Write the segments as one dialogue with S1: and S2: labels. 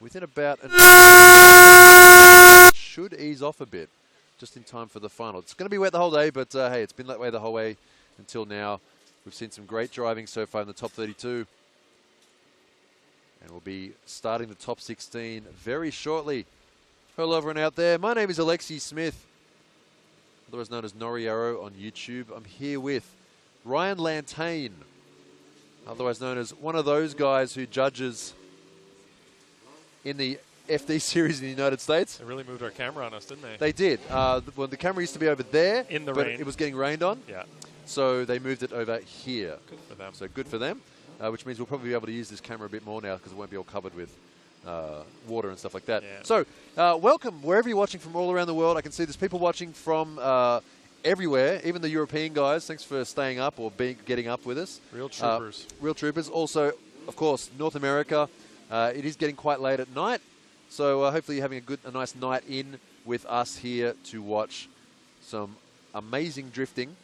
S1: within about should ease off a bit, just in time for the final. It's going to be wet the whole day, but hey, it's been that way the whole way until now. We've seen some great driving so far in the top 32. And we'll be starting the top 16 very shortly. Hello everyone out there. My name is Alexi Smith, otherwise known as Noriaro on YouTube. I'm here with Ryan Lantain, otherwise known as one of those guys who judges in the FD series in the United States.
S2: They really moved our camera on us, didn't they?
S1: They did. Well, the camera used to be over there,
S2: in the
S1: but
S2: rain.
S1: It was getting rained on.
S2: Yeah.
S1: So they moved it over here.
S2: Good for them.
S1: So good for them, which means we'll probably be able to use this camera a bit more now because it won't be all covered with water and stuff like that.
S2: Yeah.
S1: So welcome wherever you're watching from all around the world. I can see there's people watching from everywhere, even the European guys. Thanks for staying up or getting up with us.
S2: Real troopers.
S1: Real troopers. Also, of course, North America. It is getting quite late at night. So hopefully you're having a nice night in with us here to watch some amazing drifting.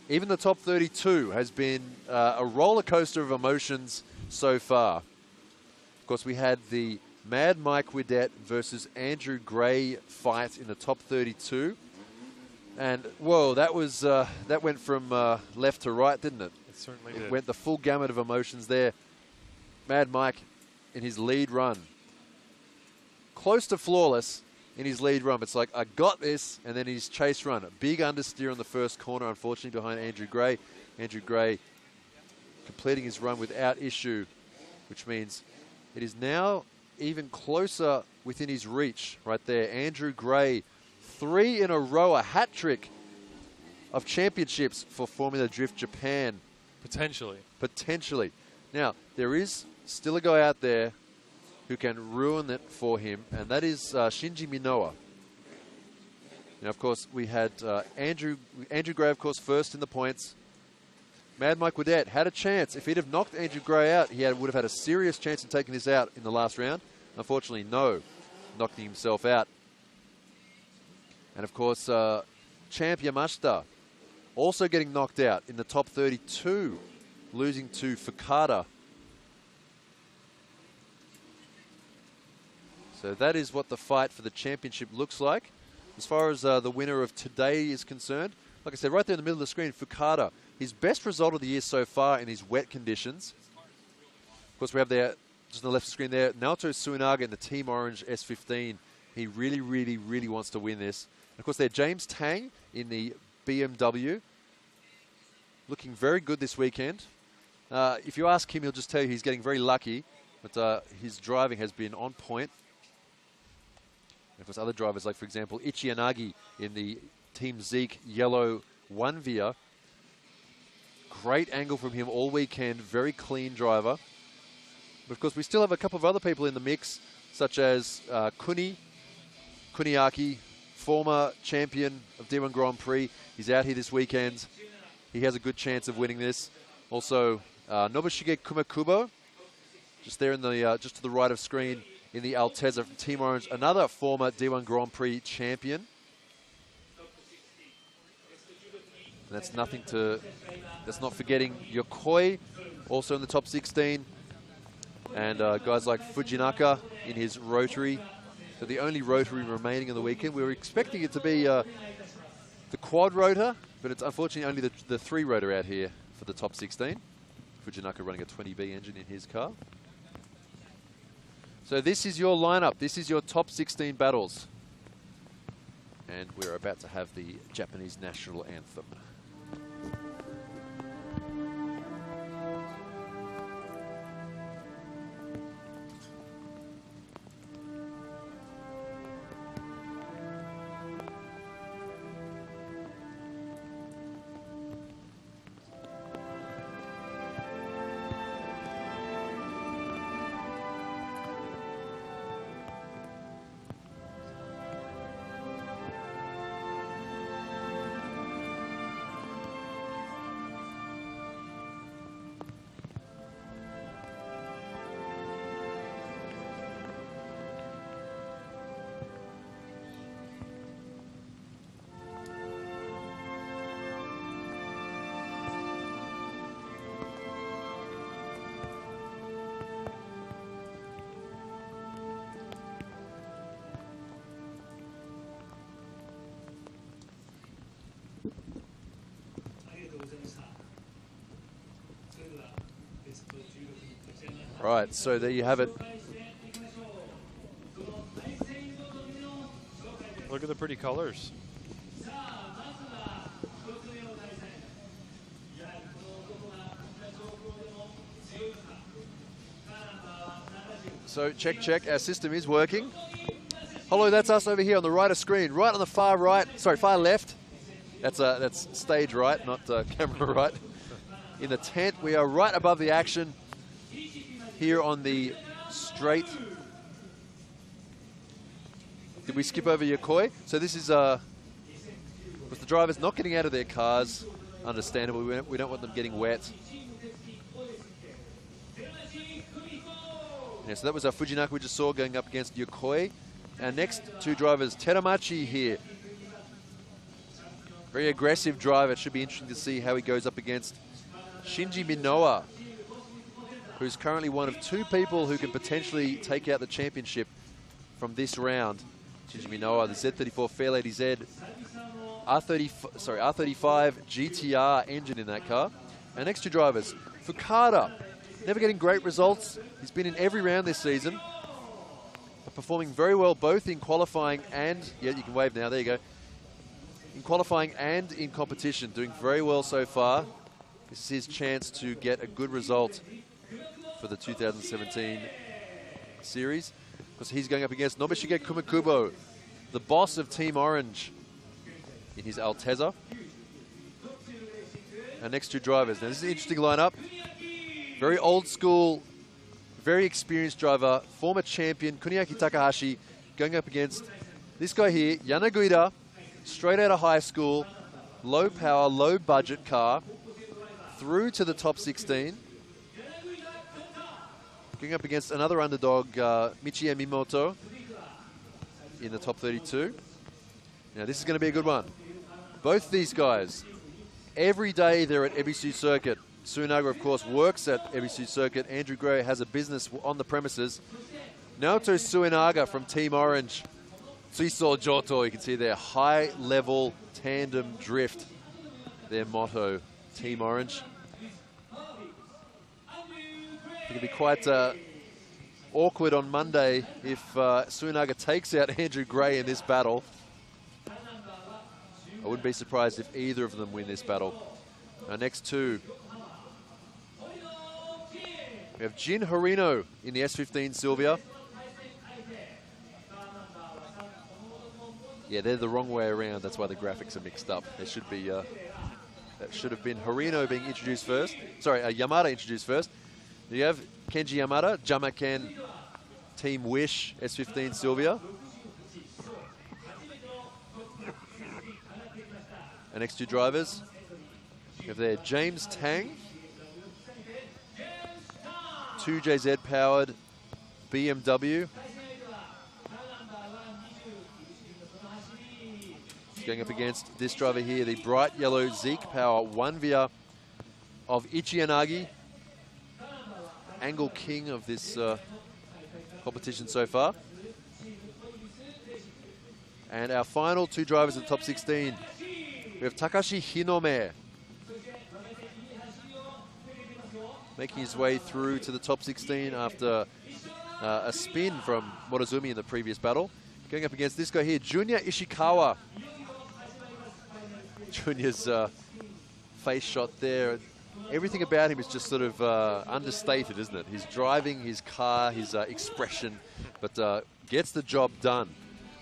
S1: Even the top 32 has been a roller coaster of emotions so far. Of course, we had the Mad Mike Widett versus Andrew Gray fight in the top 32. And, whoa, that was that went from left to right, didn't it?
S2: It certainly
S1: It
S2: did.
S1: went the full gamut of emotions there. Mad Mike in his lead run. Close to flawless in his lead run. It's like, I got this, and then his chase run. A big understeer on the first corner, unfortunately, behind Andrew Gray. Andrew Gray completing his run without issue, which means it is now even closer within his reach right there. Andrew Gray, 3 in a row, a hat trick of championships for Formula Drift Japan.
S2: Potentially.
S1: Potentially. Now, there is still a guy out there who can ruin it for him, and that is Shinji Minoa. Now, of course, we had Andrew Gray, of course, first in the points. Mad Mike Widett had a chance. If he'd have knocked Andrew Gray out, he would have had a serious chance in taking this out in the last round. Unfortunately, no, knocking himself out. And, of course, Champ Yamashita also getting knocked out in the top 32, losing to Fukada. So that is what the fight for the championship looks like. As far as the winner of today is concerned, like I said, right there in the middle of the screen, Fukada, his best result of the year so far in these wet conditions. Of course, we have there, just on the left of the screen there, Naoto Suinaga in the Team Orange S15. He really, really, really wants to win this. And of course, there, James Tang in the BMW. Looking very good this weekend. If you ask him, he'll just tell you he's getting very lucky. But his driving has been on point. And of course, other drivers like, for example, Ichi Yanagi in the Team Zeke yellow 1-Via. Great angle from him all weekend. Very clean driver. But of course, we still have a couple of other people in the mix, such as Kuniaki, former champion of D1 Grand Prix. He's out here this weekend. He has a good chance of winning this. Also, Nobushige Kumakubo, just there in the just to the right of screen in the Altezza from Team Orange, another former D1 Grand Prix champion. And that's not forgetting Yokoi, also in the top 16. And guys like Fujinaka in his rotary. So the only rotary remaining on the weekend. We were expecting it to be the quad rotor, but it's unfortunately only the 3 rotor out here for the top 16. Fujinaka running a 20B engine in his car. So this is your lineup. This is your top 16 battles. And we're about to have the Japanese national anthem. Right, so there you have it.
S2: Look at the pretty colors.
S1: So check, our system is working. Hello, that's us over here on the right of screen, right on the far right, sorry, far left. That's stage right, not camera right. In the tent, we are right above the action here on the straight. Did we skip over Yokoi? So this is with the drivers not getting out of their cars, understandable. We don't want them getting wet. Yeah, so that was our Fujinaka we just saw going up against Yokoi. Our next two drivers, Teramachi here. Very aggressive driver. It should be interesting to see how he goes up against Shinji Minoa, who's currently one of two people who can potentially take out the championship from this round. Shinji Minoa, the Z34 Fairlady Z, R35 GTR engine in that car. Our next two drivers, Fukada, never getting great results. He's been in every round this season, but performing very well both in qualifying and, yeah, you can wave now, there you go. In qualifying and in competition, doing very well so far. This is his chance to get a good result for the 2017 series, because he's going up against Nobushige Kumikubo, the boss of Team Orange, in his Altezza. Our next two drivers. Now this is an interesting lineup. Very old school, very experienced driver, former champion Kuniaki Takahashi, going up against this guy here, Yanaguida, straight out of high school, low power, low budget car, through to the top 16. Going up against another underdog, Michie Mimoto, in the top 32. Now this is going to be a good one. Both these guys, every day they're at Ebisu Circuit. Suinaga, of course, works at Ebisu Circuit. Andrew Gray has a business on the premises. Naoto Suinaga from Team Orange. Tsuiso Joto, you can see their high-level tandem drift. Their motto, Team Orange. It could be quite awkward on Monday if Suinaga takes out Andrew Gray in this battle. I wouldn't be surprised if either of them win this battle. Our next two. We have Jin Harino in the S15 Sylvia. Yeah, they're the wrong way around. That's why the graphics are mixed up. They should be. That should have been Harino being introduced first. Sorry, Yamada introduced first. You have Kenji Yamada, Jamaken, Team Wish, S15 Sylvia. Our next two drivers. We have there James Tang, 2JZ powered BMW. Going up against this driver here, the bright yellow Zeke Power 1Via of Ichi Yanagi, angle king of this competition so far. And our final two drivers in the top 16, we have Takashi Hinome, making his way through to the top 16 after a spin from Morozumi in the previous battle. Going up against this guy here, Junya Ishikawa. Junior's face shot there. Everything about him is just sort of understated, isn't it? His driving, his car, his expression, but gets the job done.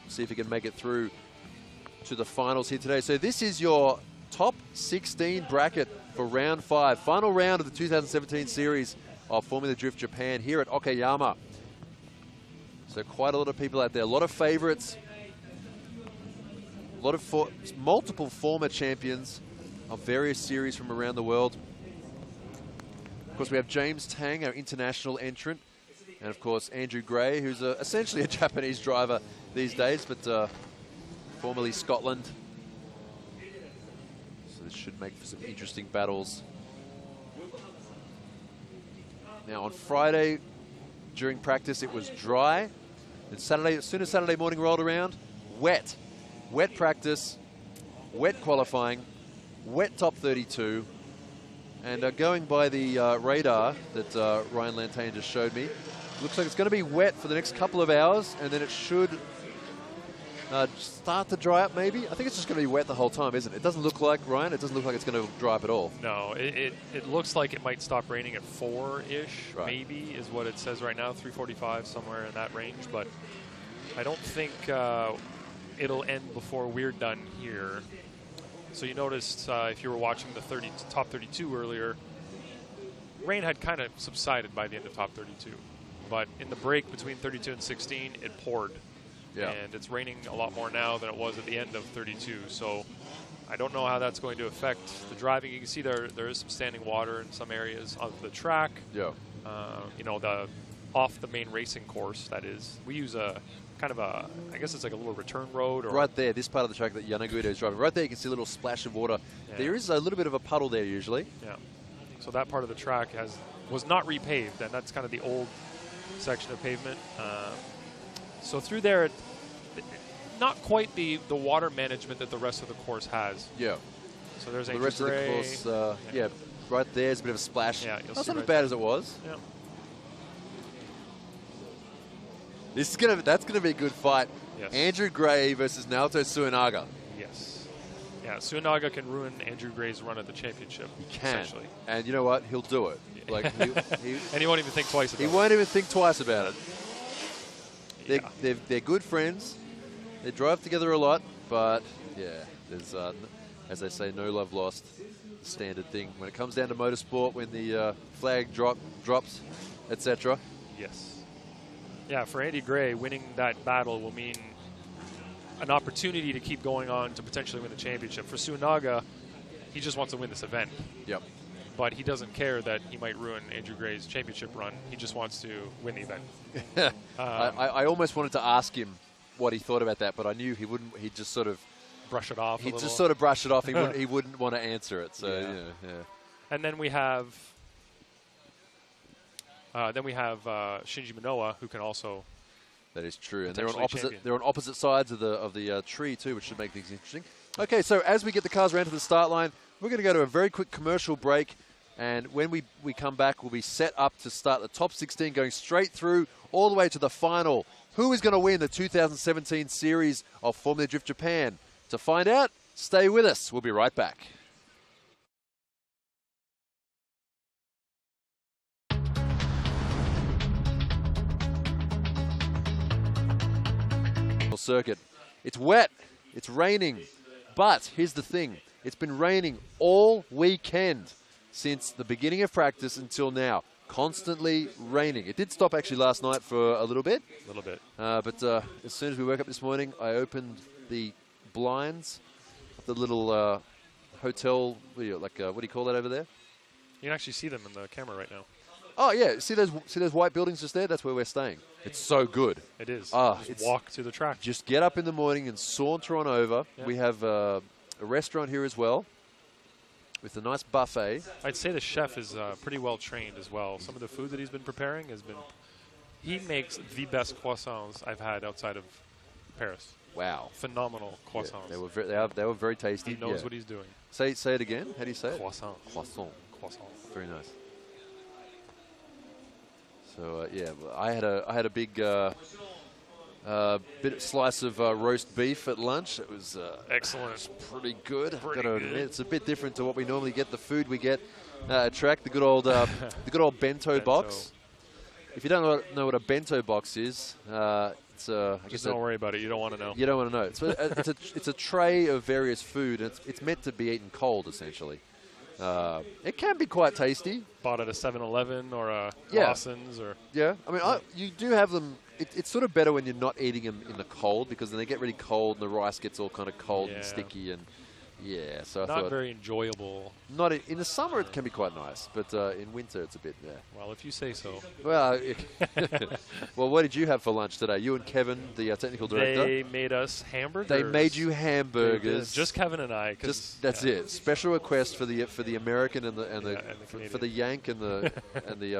S1: See if he can make it through to the finals here today. So this is your top 16 bracket for round 5. Final round of the 2017 series of Formula Drift Japan here at Okayama. So quite a lot of people out there, a lot of favorites. A lot of multiple former champions of various series from around the world. Of course, we have James Tang, our international entrant. And of course, Andrew Gray, who's essentially a Japanese driver these days, but formerly Scotland. So this should make for some interesting battles. Now on Friday, during practice, it was dry. And Saturday, as soon as Saturday morning rolled around, wet. Wet practice, wet qualifying, wet top 32, And going by the radar that Ryan Lantain just showed me, looks like it's going to be wet for the next couple of hours, and then it should start to dry up maybe. I think it's just going to be wet the whole time, isn't it? It doesn't look like, Ryan, it doesn't look like it's going to dry up at all.
S2: No, it looks like it might stop raining at 4-ish,
S1: right.
S2: maybe, is what it says right now, 3:45, somewhere in that range. But I don't think it'll end before we're done here. So you noticed if you were watching the top 32 earlier, rain had kind of subsided by the end of top 32. But in the break between 32 and 16, it poured.
S1: Yeah.
S2: And it's raining a lot more now than it was at the end of 32. So I don't know how that's going to affect the driving. You can see there is some standing water in some areas of the track.
S1: Yeah.
S2: You know, off the main racing course, that is. We use a kind of a, I guess it's like a little return road. Or
S1: right there, this part of the track that Yanagudo is driving. Right there you can see a little splash of water. Yeah. There is a little bit of a puddle there usually.
S2: Yeah. So that part of the track was not repaved, and that's kind of the old section of pavement. So through there, not quite the water management that the rest of the course has.
S1: Yeah.
S2: So there's
S1: the rest of the course, yeah, right there's a bit of a splash.
S2: Yeah,
S1: that's not as bad as it was.
S2: Yeah.
S1: That's gonna be a good fight.
S2: Yes.
S1: Andrew Gray versus Naoto Suinaga.
S2: Yes. Yeah, Suinaga can ruin Andrew Gray's run at the championship.
S1: He can.
S2: Essentially.
S1: And you know what? He'll do it.
S2: Yeah.
S1: Like
S2: and he won't even think twice about it.
S1: He won't even think twice about it.
S2: Yeah.
S1: They're good friends. They drive together a lot, but yeah, there's as they say, no love lost. Standard thing when it comes down to motorsport, when the flag drops, etc.
S2: Yes. Yeah, for Andy Gray, winning that battle will mean an opportunity to keep going on to potentially win the championship. For Suinaga, he just wants to win this event.
S1: Yep.
S2: But he doesn't care that he might ruin Andrew Gray's championship run. He just wants to win the event.
S1: I almost wanted to ask him what he thought about that, but I knew he wouldn't. He'd just sort of
S2: brush it off.
S1: He'd just sort of brush it off. He wouldn't want to answer it. So yeah.
S2: And then we have Shinji Minoa, who can also.
S1: That is true, and they're on opposite sides of the tree too, which should make things interesting. Okay, so as we get the cars around to the start line, we're going to go to a very quick commercial break, and when we come back, we'll be set up to start the top 16, going straight through all the way to the final. Who is going to win the 2017 series of Formula Drift Japan? To find out, stay with us. We'll be right back. Circuit. It's wet, it's raining, but here's the thing. It's been raining all weekend since the beginning of practice until now. Constantly raining. It did stop actually last night for a little bit. But as soon as we woke up this morning, I opened the blinds, the little hotel, what do you call that over there?
S2: You can actually see them in the camera right now.
S1: Oh yeah, see those white buildings just there? That's where we're staying. It's so good.
S2: It is.
S1: Just
S2: walk to the track.
S1: Just get up in the morning and saunter on over. Yeah. We have a restaurant here as well with a nice buffet.
S2: I'd say the chef is pretty well trained as well. Some of the food that he's been preparing he makes the best croissants I've had outside of Paris.
S1: Wow.
S2: Phenomenal croissants.
S1: Yeah, they were very tasty.
S2: He knows what he's doing.
S1: Say it again. How do you say it?
S2: Croissant.
S1: Croissant.
S2: Croissant.
S1: Very nice. So I had a big slice of roast beef at lunch. It was
S2: excellent.
S1: It was pretty good. Gotta admit, it's a bit different to what we normally get. The food we get at track, the good old bento box. If you don't know what a bento box is, it's
S2: just don't worry about it. You don't want to know.
S1: You don't want to know. It's a tray of various food, and it's meant to be eaten cold, essentially. It can be quite tasty.
S2: Bought at a 7-Eleven or a Lawson's or
S1: I mean, you do have them. It's sort of better when you're not eating them in the cold, because then they get really cold and the rice gets all kind of cold and sticky and so I thought
S2: not very enjoyable.
S1: Not in the summer it can be quite nice, but in winter it's a bit
S2: Well, if you say so.
S1: Well, well, what did you have for lunch today? You and Kevin, the technical director.
S2: They made us hamburgers.
S1: They made you hamburgers.
S2: Just Kevin and I.
S1: That's it. Special request for the American and the for the Yank and the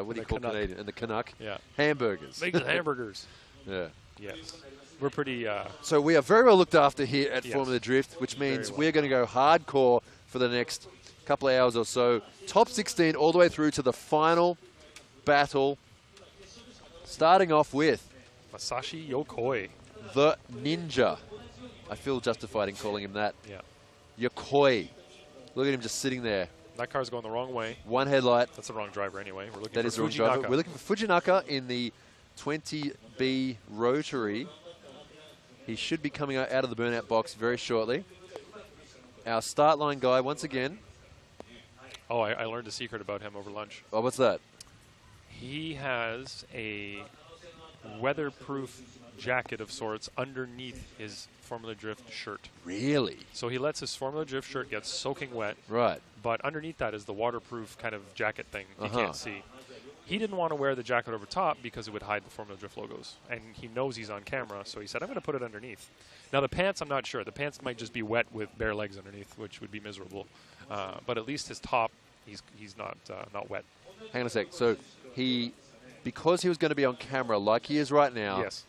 S1: what do you call
S2: Canuck.
S1: Canadian and the Canuck.
S2: Yeah.
S1: Hamburgers.
S2: Make the hamburgers.
S1: Yeah.
S2: Yes. We're pretty...
S1: so we are very well looked after here at Formula Drift, which means we're going to go hardcore for the next couple of hours or so. Top 16 all the way through to the final battle. Starting off with
S2: Masashi Yokoi.
S1: the Ninja. I feel justified in calling him that.
S2: Yeah.
S1: Yokoi. Look at him just sitting there.
S2: That car's going the wrong way.
S1: One headlight.
S2: That's the wrong driver anyway. We're looking
S1: That
S2: for
S1: is the wrong
S2: Fujinaka.
S1: driver. We're looking for Fujinaka in the 20B Rotary. He should be coming out of the burnout box very shortly. Our start line guy, once again.
S2: Oh, I learned a secret about him over lunch.
S1: Oh, what's that?
S2: He has a weatherproof jacket of sorts underneath his Formula Drift shirt.
S1: Really?
S2: So he lets his Formula Drift shirt get soaking wet.
S1: Right.
S2: But underneath that is the waterproof kind of jacket thing you can't see. He didn't want to wear the jacket over top because it would hide the Formula Drift logos. And he knows he's on camera, so he said, I'm going to put it underneath. Now, the pants, I'm not sure. The pants might just be wet with bare legs underneath, which would be miserable. But at least his top, he's not wet.
S1: Hang on a sec. So because he was going to be on camera like he is right now,
S2: Yes.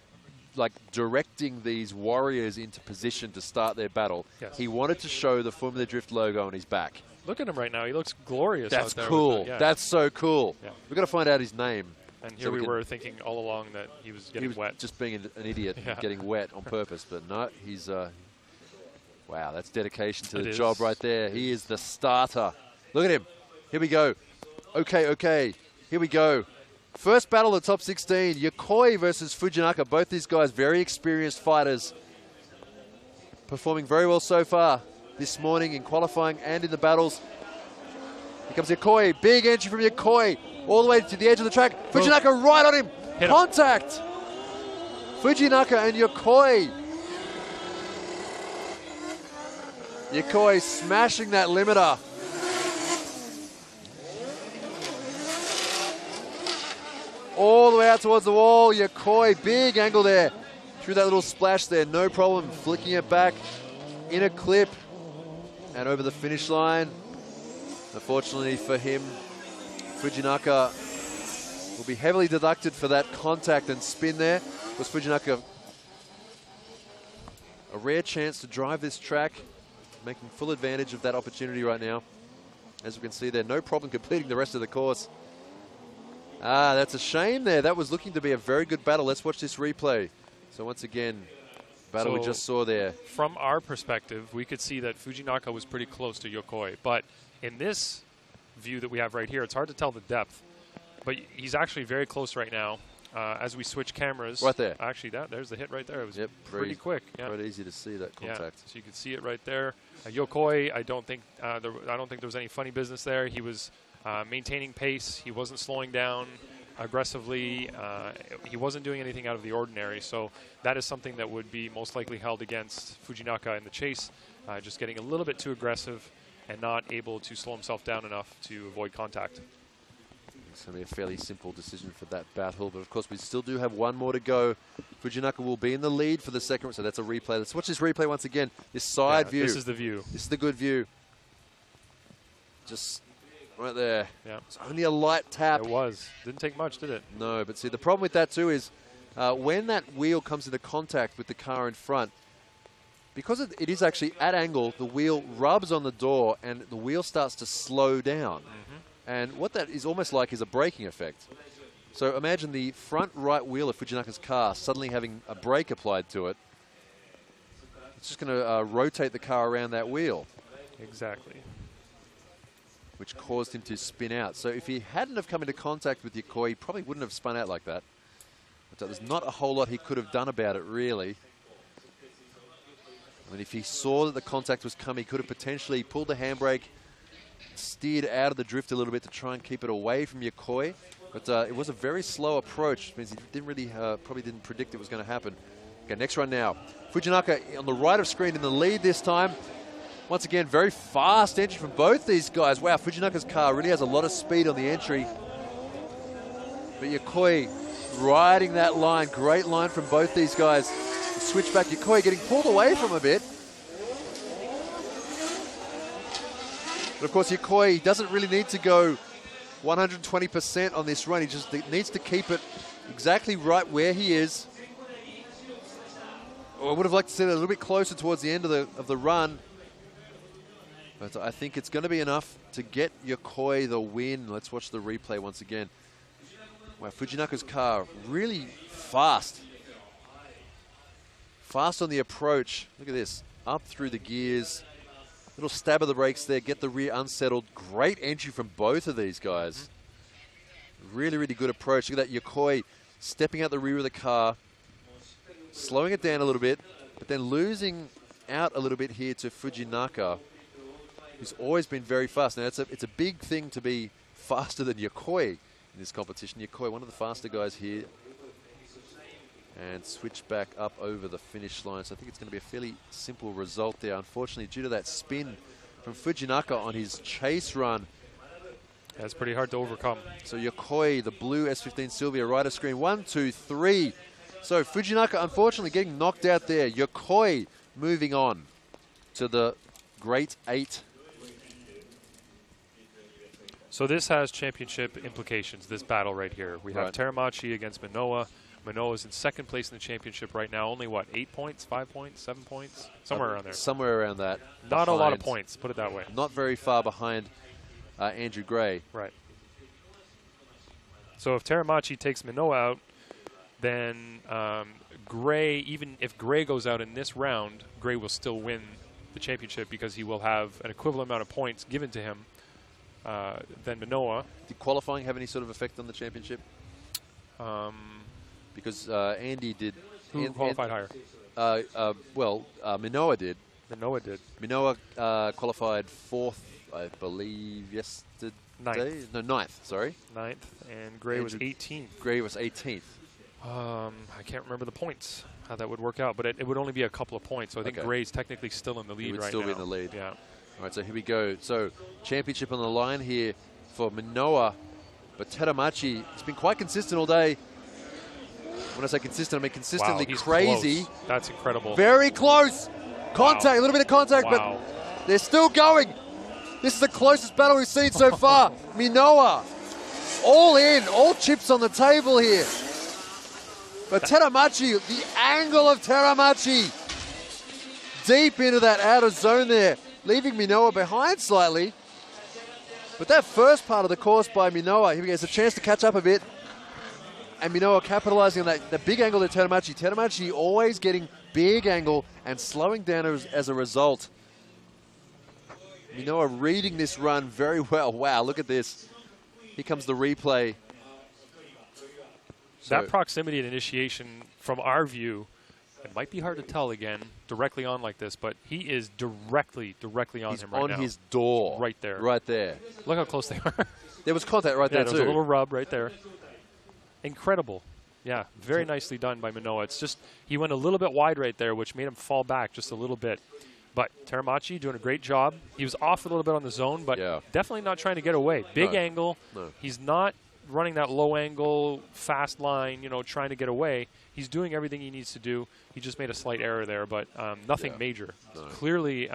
S1: like directing these warriors into position to start their battle,
S2: Yes.
S1: he wanted to show the Formula Drift logo on his back.
S2: Look at him right now. He looks glorious
S1: That's
S2: out there.
S1: cool.
S2: Yeah.
S1: That's so cool.
S2: Yeah.
S1: We've got to find out his name.
S2: And
S1: so
S2: here we
S1: can-
S2: were thinking all along that he was getting wet.
S1: just being an idiot,
S2: Yeah.
S1: getting wet on purpose. But no, he's wow, that's dedication to
S2: It
S1: the
S2: is.
S1: job right there. He is the starter. Look at him. Here we go. Okay. Here we go. First battle of the top 16. Yokoi versus Fujinaka. Both these guys very experienced fighters. Performing very well so far this morning in qualifying and in the battles. Here comes Yokoi. Big entry from Yokoi. All the way to the edge of the track. Fujinaka right on him.
S2: Hit him.
S1: Contact. Fujinaka and Yokoi. Yokoi smashing that limiter. All the way out towards the wall. Yokoi, big angle there. Through that little splash there, no problem. Flicking it back in a clip and over the finish line. Unfortunately for him, Fujinaka will be heavily deducted for that contact and spin there. Was Fujinaka a rare chance to drive this track, making full advantage of that opportunity right now. As we can see there, no problem completing the rest of the course. That's a shame there. That was looking to be a very good battle. Let's watch this replay. So once again, battle we just saw there.
S2: From our perspective, we could see that Fujinaka was pretty close to Yokoi. But in this view that we have right here, it's hard to tell the depth. But he's actually very close right now. As we switch cameras.
S1: Right there.
S2: Actually, there's the hit right there. It was
S1: Yep,
S2: pretty quick. Yeah.
S1: Quite easy to see that contact.
S2: Yeah, so you can see it right there. Yokoi, I don't think there was any funny business there. He was maintaining pace. He wasn't slowing down aggressively. He wasn't doing anything out of the ordinary. So that is something that would be most likely held against Fujinaka in the chase, just getting a little bit too aggressive and not able to slow himself down enough to avoid contact.
S1: It's going to be a fairly simple decision for that battle, but of course we still do have one more to go. Fujinaka will be in the lead for the second, so that's a replay. Let's watch this replay once again. This side view.
S2: This is the view.
S1: This is the good view. Just right there.
S2: Yeah.
S1: It's only a light tap.
S2: It was. Didn't take much, did it?
S1: No, but see, the problem with that too is when that wheel comes into contact with the car in front, because it is actually at angle, the wheel rubs on the door and the wheel starts to slow down. And what that is almost like is a braking effect. So imagine the front right wheel of Fujinaka's car suddenly having a brake applied to it. It's just going to rotate the car around that wheel.
S2: Exactly.
S1: Which caused him to spin out. So if he hadn't have come into contact with Yokoi, he probably wouldn't have spun out like that. But there's not a whole lot he could have done about it, really. I mean, if he saw that the contact was coming, he could have potentially pulled the handbrake, steered out of the drift a little bit to try and keep it away from Yokoi. But it was a very slow approach, which means he didn't really, probably didn't predict it was going to happen. Okay, next run now. Fujinaka on the right of screen in the lead this time. Once again, very fast entry from both these guys. Wow, Fujinaka's car really has a lot of speed on the entry. But Yokoi riding that line. Great line from both these guys. The switchback, Yokoi getting pulled away from a bit. But of course, Yokoi doesn't really need to go 120% on this run. He just needs to keep it exactly right where he is. I would have liked to see it a little bit closer towards the end of the run. But I think it's going to be enough to get Yokoi the win. Let's watch the replay once again. Wow, Fujinaka's car really fast. Fast on the approach. Look at this. Up through the gears. Little stab of the brakes there. Get the rear unsettled. Great entry from both of these guys. Really, really good approach. Look at that Yokoi stepping out the rear of the car. Slowing it down a little bit. But then losing out a little bit here to Fujinaka, who's always been very fast. Now, it's a big thing to be faster than Yokoi in this competition. Yokoi, one of the faster guys here. And switch back up over the finish line. So I think it's going to be a fairly simple result there. Unfortunately, due to that spin from Fujinaka on his chase run.
S2: That's pretty hard to overcome.
S1: So Yokoi, the blue S15 Sylvia, right of screen. 1, 2, 3. So Fujinaka, unfortunately, getting knocked out there. Yokoi moving on to the Great 8.
S2: So this has championship implications, this battle right here. We have Teramachi against Minowa. Minowa is in second place in the championship right now. Only, what, 8 points, 5 points, 7 points? Somewhere around there.
S1: Somewhere around that.
S2: Not a lot of points, put it that way.
S1: Not very far behind Andrew Gray.
S2: Right. So if Teramachi takes Minowa out, then Gray, even if Gray goes out in this round, Gray will still win the championship because he will have an equivalent amount of points given to him than Minowa.
S1: Did qualifying have any sort of effect on the championship? Because Andy did.
S2: Who qualified higher?
S1: Minowa did.
S2: Minowa did.
S1: Minowa qualified 4th, I believe, yesterday.
S2: 9th.
S1: No, 9th, sorry.
S2: 9th, and Gray was 18th.
S1: Gray was 18th.
S2: I can't remember the points, how that would work out, but it would only be a couple of points. So I think Gray's technically still in the lead right now. He would
S1: still be in the lead.
S2: Yeah.
S1: All right, so here we go. So championship on the line here for Minowa, but Teramachi has been quite consistent all day. When I say consistent, I mean consistently crazy.
S2: Close. That's incredible.
S1: Very close. Contact, a little bit of contact, but they're still going. This is the closest battle we've seen so far. Minowa, all in, all chips on the table here. But Teramachi, the angle of Teramachi, deep into that outer zone there, leaving Minowa behind slightly. But that first part of the course by Minowa, here we go, it's a chance to catch up a bit. And Minowa capitalizing on that big angle to Teramachi. Teramachi always getting big angle and slowing down as a result. Minowa reading this run very well. Wow, look at this. Here comes the replay.
S2: That proximity and initiation, from our view, it might be hard to tell again, directly on like this, but he is directly on him right now.
S1: He's on his door.
S2: Right there.
S1: Right there.
S2: Look how close they are.
S1: There was contact right there, too.
S2: There was a little rub right there. Incredible. Yeah, very nicely done by Minowa. It's just he went a little bit wide right there, which made him fall back just a little bit. But Teramachi doing a great job. He was off a little bit on the zone, but definitely not trying to get away. Big angle. No. He's not running that low angle, fast line, trying to get away. He's doing everything he needs to do. He just made a slight error there, but nothing major. No. Clearly,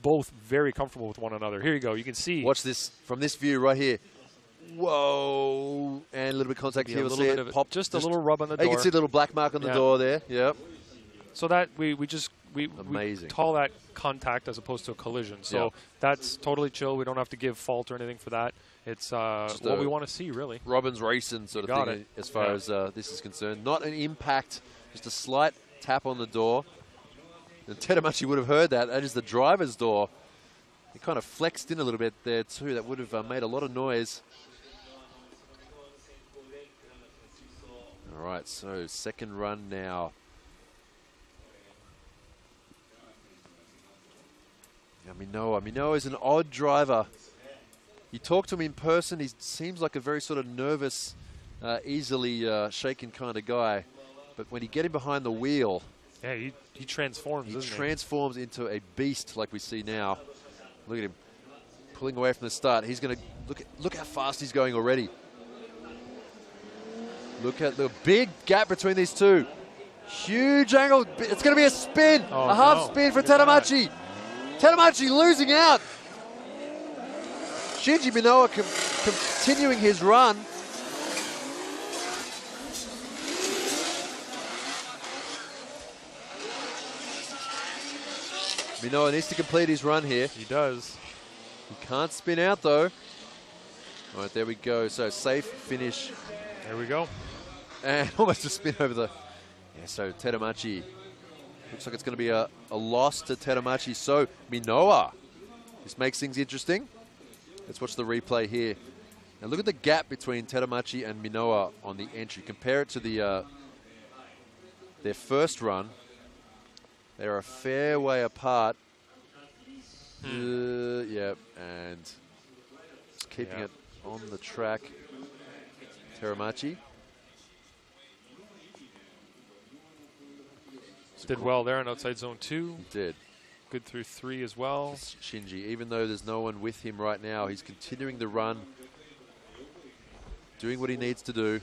S2: both very comfortable with one another. Here you go. You can see.
S1: Watch this from this view right here. Whoa. And a little bit of contact here. We'll see it pop.
S2: Just a little rub on the door.
S1: You can see a little black mark on the door there. Yep.
S2: So that we call that contact as opposed to a collision. So that's totally chill. We don't have to give fault or anything for that. It's what we want to see, really.
S1: Robin's racing sort of thing as far as this is concerned. Not an impact, just a slight tap on the door. And Teramachi would have heard that. That is the driver's door. He kind of flexed in a little bit there too. That would have made a lot of noise. All right, so second run now. Minowa is an odd driver. You talk to him in person, he seems like a very sort of nervous, easily shaken kind of guy. But when you get him behind the wheel...
S2: Yeah, he transforms,
S1: He transforms into a beast like we see now. Look at him pulling away from the start. He's going to... Look how fast he's going already. Look at the big gap between these two. Huge angle. It's going to be a spin. A half spin for Teramachi. Teramachi losing out. Shinji Minowa continuing his run. Minowa needs to complete his run here.
S2: He does.
S1: He can't spin out, though. All right, there we go. So safe finish.
S2: There we go.
S1: And almost a spin over the... Yeah, so Teramachi. Looks like it's going to be a loss to Teramachi. So Minowa. This makes things interesting. Let's watch the replay here. Now look at the gap between Teramachi and Minowa on the entry. Compare it to the their first run. They're a fair way apart. Yeah, and just keeping it on the track. Teramachi.
S2: Did well there on outside zone 2.
S1: He did.
S2: Good through 3 as well.
S1: Shinji, even though there's no one with him right now, he's continuing the run, doing what he needs to do.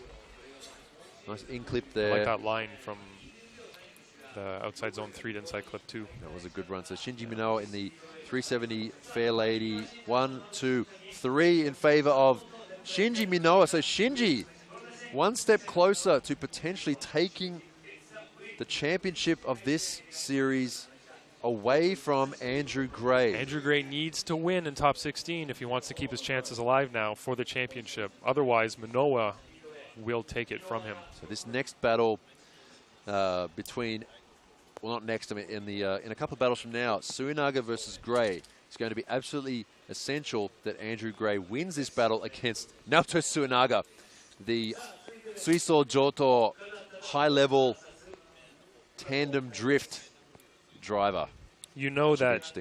S1: Nice in-clip there.
S2: I like that line from the outside zone 3 to inside clip 2.
S1: That was a good run. So Shinji Minowa in the 370 Fair Lady. 1, 2, 3 in favor of Shinji Minowa. So Shinji, one step closer to potentially taking the championship of this series away from Andrew Gray.
S2: Andrew Gray needs to win in top 16 if he wants to keep his chances alive now for the championship. Otherwise, Minowa will take it from him.
S1: So this next battle between, well, not next, I mean, in a couple of battles from now, Suinaga versus Gray is going to be absolutely essential that Andrew Gray wins this battle against Naoto Suinaga, the Suiso Johto high-level tandem drift driver.
S2: You know that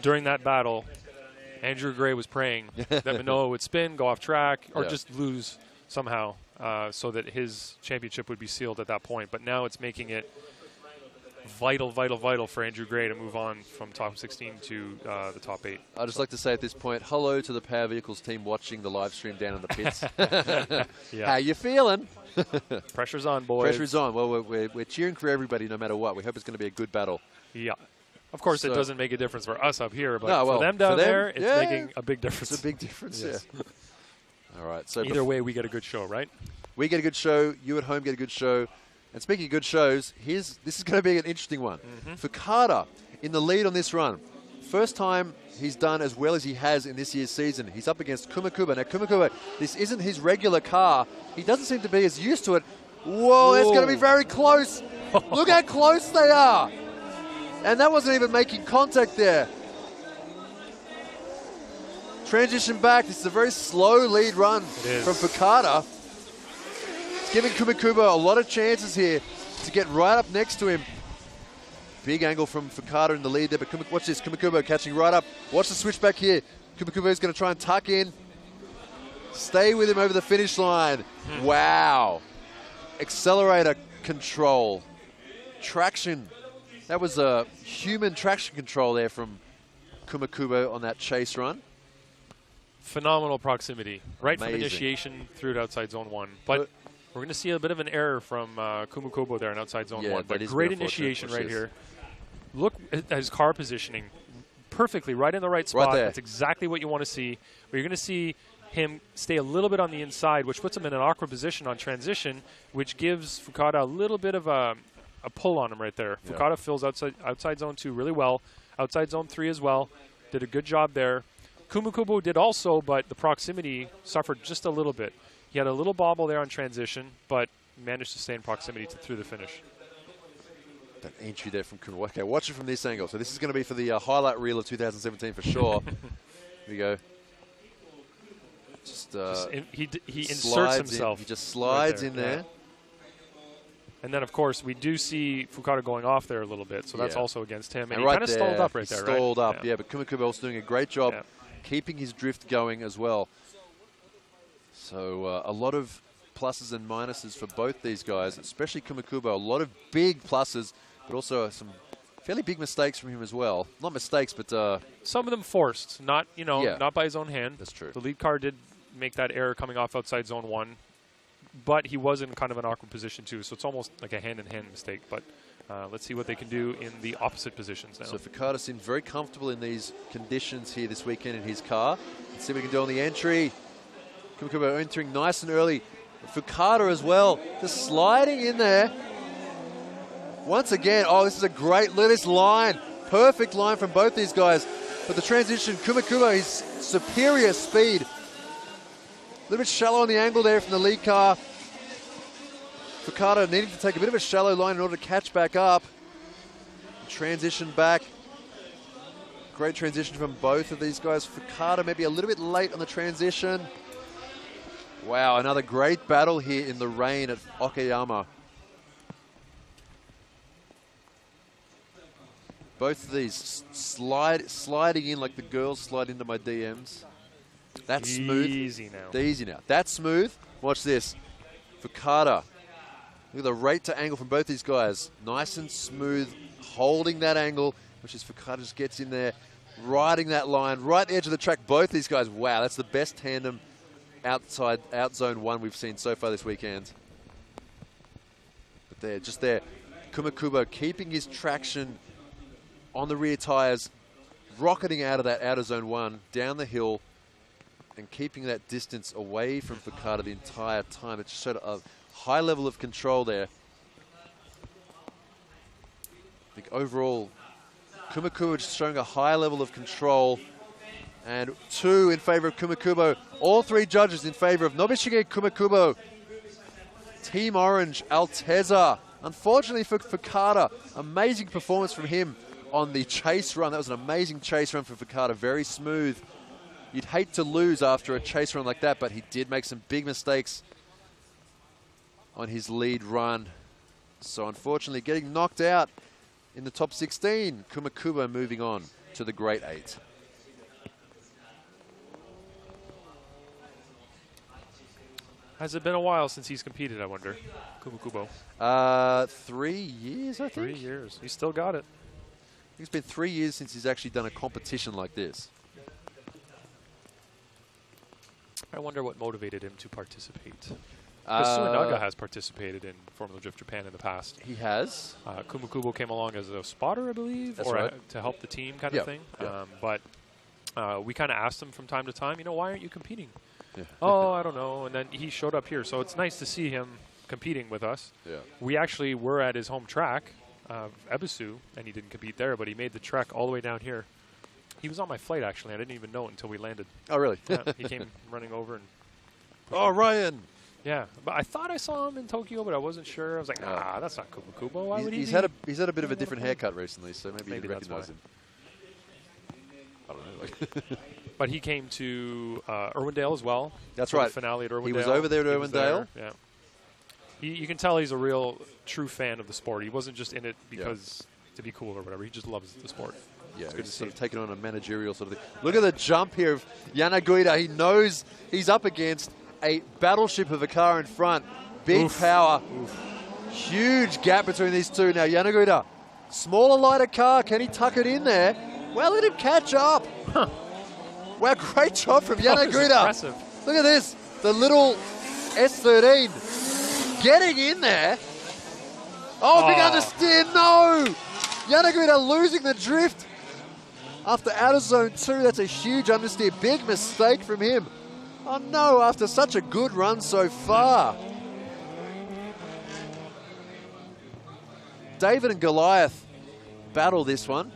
S2: during that battle, Andrew Gray was praying that Minowa would spin, go off track, or just lose somehow so that his championship would be sealed at that point. But now it's making it vital for Andrew Gray to move on from top 16 to the top 8.
S1: I'd just like to say at this point, hello to the Power Vehicles team watching the live stream down in the pits. How you feeling?
S2: Pressure's on, boys.
S1: Pressure's on. Well, we're cheering for everybody no matter what. We hope it's going to be a good battle.
S2: Yeah. Of course, it doesn't make a difference for us up here, but
S1: for
S2: them down there, it's making a big difference.
S1: It's a big difference,
S2: yes.
S1: All right. So
S2: either way, we get a good show, right?
S1: We get a good show. You at home get a good show. And speaking of good shows, this is going to be an interesting one. Fukada in the lead on this run. First time he's done as well as he has in this year's season. He's up against Kumakuba. Now, Kumakuba, this isn't his regular car. He doesn't seem to be as used to it. Whoa, it's going to be very close. Look how close they are. And that wasn't even making contact there. Transition back. This is a very slow lead run from Fukada. It's giving Kumakuba a lot of chances here to get right up next to him. Big angle from Fukada in the lead there, but watch this, Kumakuba catching right up. Watch the switch back here. Kumakuba is going to try and tuck in. Stay with him over the finish line. Wow. Accelerator control. Traction. That was a human traction control there from Kumakuba on that chase run.
S2: Phenomenal proximity. Right from initiation through to outside zone 1. But we're going to see a bit of an error from Kumakubo there in outside zone 1. But great initiation right here. Look at his car positioning. Perfectly, right in the right spot. That's exactly what you want to see. But you're going to see him stay a little bit on the inside, which puts him in an awkward position on transition, which gives Fukada a little bit of a pull on him right there. Fukada fills outside zone 2 really well. Outside zone 3 as well. Did a good job there. Kumakubo did also, but the proximity suffered just a little bit. He had a little bobble there on transition, but managed to stay in proximity through the finish.
S1: That entry there from Kumakubo. Okay, watch it from this angle. So this is going to be for the highlight reel of 2017 for sure. Here we go.
S2: He inserts himself.
S1: He just slides in there.
S2: And then, of course, we do see Fukada going off there a little bit, so that's also against him. And he kind of stalled up right there, right?
S1: Stalled up, but Kumakubo also doing a great job keeping his drift going as well. So a lot of pluses and minuses for both these guys, especially Kumakubo. A lot of big pluses, but also some fairly big mistakes from him as well. Not mistakes, but
S2: some of them forced, not not by his own hand.
S1: That's true.
S2: The lead car did make that error coming off outside zone 1. But he was in kind of an awkward position, too, so it's almost like a hand-in-hand mistake. But let's see what they can do in the opposite positions now.
S1: So Fukada seemed very comfortable in these conditions here this weekend in his car. Let's see what we can do on the entry. Kumakubo entering nice and early. Fukada as well, just sliding in there. Once again, this is a great, look at this line. Perfect line from both these guys. But the transition, Kumakubo, his superior speed. A little bit shallow on the angle there from the lead car. Fukada needing to take a bit of a shallow line in order to catch back up. Transition back. Great transition from both of these guys. Fukada maybe a little bit late on the transition. Wow, another great battle here in the rain at Okayama. Both of these sliding in like the girls slide into my DMs. That's smooth.
S2: Easy now.
S1: Easy now. That's smooth. Watch this. Fukada. Look at the rate to angle from both these guys. Nice and smooth. Holding that angle, which is Fukada just gets in there. Riding that line. Right at the edge of the track. Both these guys. Wow, that's the best tandem out zone 1 we've seen so far this weekend. But there, just there. Kumakubo keeping his traction on the rear tyres, rocketing out of that outer zone 1, down the hill, and keeping that distance away from Fukada the entire time. It showed a high level of control there. I think overall, Kumakubo just showing a high level of control. And 2 in favor of Kumakubo. All 3 judges in favor of Nobishige Kumakubo. Team Orange, Alteza. Unfortunately for Fukada, amazing performance from him on the chase run. That was an amazing chase run for Fukada, very smooth. You'd hate to lose after a chase run like that, but he did make some big mistakes on his lead run. So unfortunately getting knocked out in the top 16. Kumakubo moving on to the Great 8.
S2: Has it been a while since he's competed, I wonder? Kumakubo.
S1: 3 years, I think.
S2: 3 years. He's still got it.
S1: I think it's been 3 years since he's actually done a competition like this.
S2: I wonder what motivated him to participate. Because Suinaga has participated in Formula Drift Japan in the past.
S1: He has.
S2: Kumakubo came along as a spotter, I believe,
S1: That's
S2: or
S1: right.
S2: To help the team kind of thing. But we kind of asked him from time to time, why aren't you competing?
S1: Yeah.
S2: Oh, I don't know. And then he showed up here. So it's nice to see him competing with us.
S1: Yeah.
S2: We actually were at his home track, Ebisu, and he didn't compete there, but he made the trek all the way down here. He was on my flight, actually. I didn't even know it until we landed.
S1: Oh, really?
S2: Yeah, he came running over. And
S1: oh, Ryan.
S2: Yeah, but I thought I saw him in Tokyo, but I wasn't sure. I was like, nah, that's not Kumakubo. Why would he
S1: he's had a bit of a different haircut recently, so maybe you recognize him. I don't know.
S2: But he came to Irwindale as well.
S1: That's right.
S2: The finale at Irwindale.
S1: He was over there at Irwindale.
S2: Yeah. You can tell he's a real, true fan of the sport. He wasn't just in it because to be cool or whatever. He just loves the sport.
S1: Yeah, he's sort of taken on a managerial sort of thing. Look at the jump here of Yanaguida. He knows he's up against a battleship of a car in front. Big power. Huge gap between these two. Now, Yanaguida, smaller, lighter car. Can he tuck it in there? Well, let him catch up. Huh. Wow, great job from Yanaguida. Look at this. The little S13 getting in there. Oh, big understeer. No. Yanaguida losing the drift after outer zone 2. That's a huge understeer. Big mistake from him. Oh, no, after such a good run so far. David and Goliath battle this one.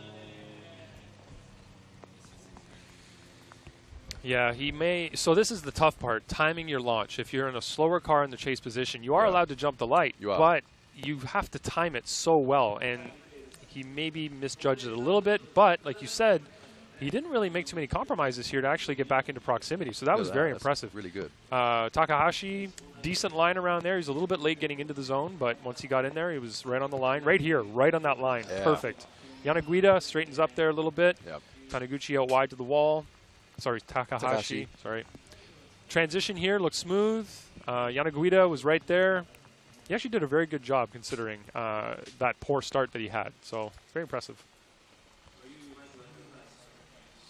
S2: Yeah, he may. So this is the tough part, timing your launch. If you're in a slower car in the chase position, you are allowed to jump the light, but you have to time it so well. And he maybe misjudged it a little bit, but like you said, he didn't really make too many compromises here to actually get back into proximity. So that was very impressive.
S1: Really good.
S2: Takahashi, decent line around there. He's a little bit late getting into the zone, but once he got in there, he was right on the line. Right here, right on that line. Yeah. Perfect. Yanaguida straightens up there a little bit. Yep. Taniguchi out wide to the wall. Sorry, Takahashi. Sorry. Transition here looks smooth. Yanaguida was right there. He actually did a very good job considering that poor start that he had. So very impressive.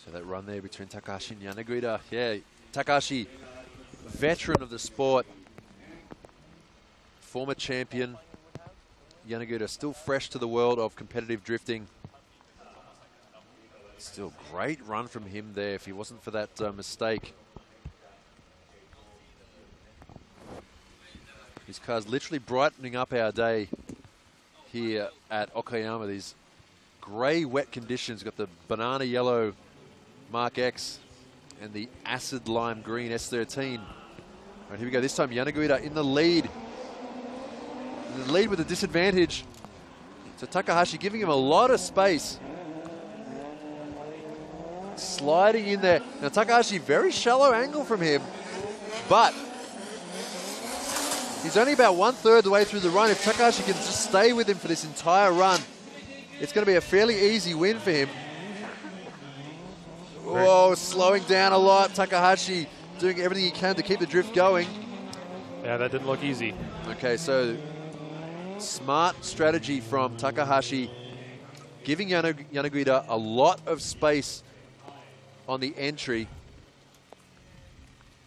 S1: So that run there between Takahashi and Yanaguida. Yeah, Takahashi, veteran of the sport, former champion. Yanaguida still fresh to the world of competitive drifting. Still great run from him there if he wasn't for that mistake. This car's literally brightening up our day here at Okayama. These grey wet conditions. Got the banana yellow Mark X and the acid lime green S13. All right, here we go. This time Yanaguida in the lead. In the lead with a disadvantage. So Takahashi giving him a lot of space. Sliding in there. Now Takahashi, very shallow angle from him, but he's only about 1/3 the way through the run. If Takahashi can just stay with him for this entire run, it's going to be a fairly easy win for him. Whoa, slowing down a lot. Takahashi doing everything he can to keep the drift going.
S2: Yeah, that didn't look easy.
S1: Okay, so smart strategy from Takahashi, giving Yanaguida a lot of space on the entry,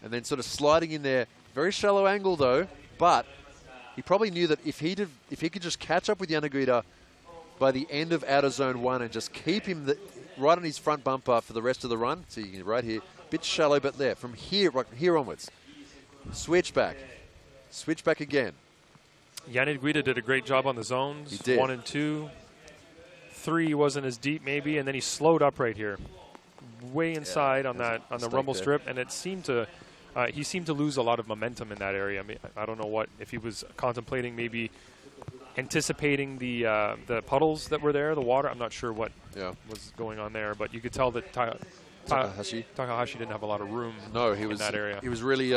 S1: and then sort of sliding in there. Very shallow angle though, but he probably knew that if he could just catch up with Yanaguida by the end of outer zone 1 and just keep him right on his front bumper for the rest of the run. So you can right here, bit shallow, but there from here, right here onwards, switch back again.
S2: Yanaguida did a great job on the zones.
S1: He did.
S2: 1 and 2. 3 wasn't as deep maybe, and then he slowed up right here, way inside on the rumble
S1: there.
S2: strip, and it seemed to he seemed to lose a lot of momentum in that area. I mean, I don't know what, if he was contemplating maybe anticipating the puddles that were there, the water. I'm not sure what was going on there, but you could tell that Takahashi didn't have a lot of room.
S1: No, he was
S2: in that area.
S1: He was really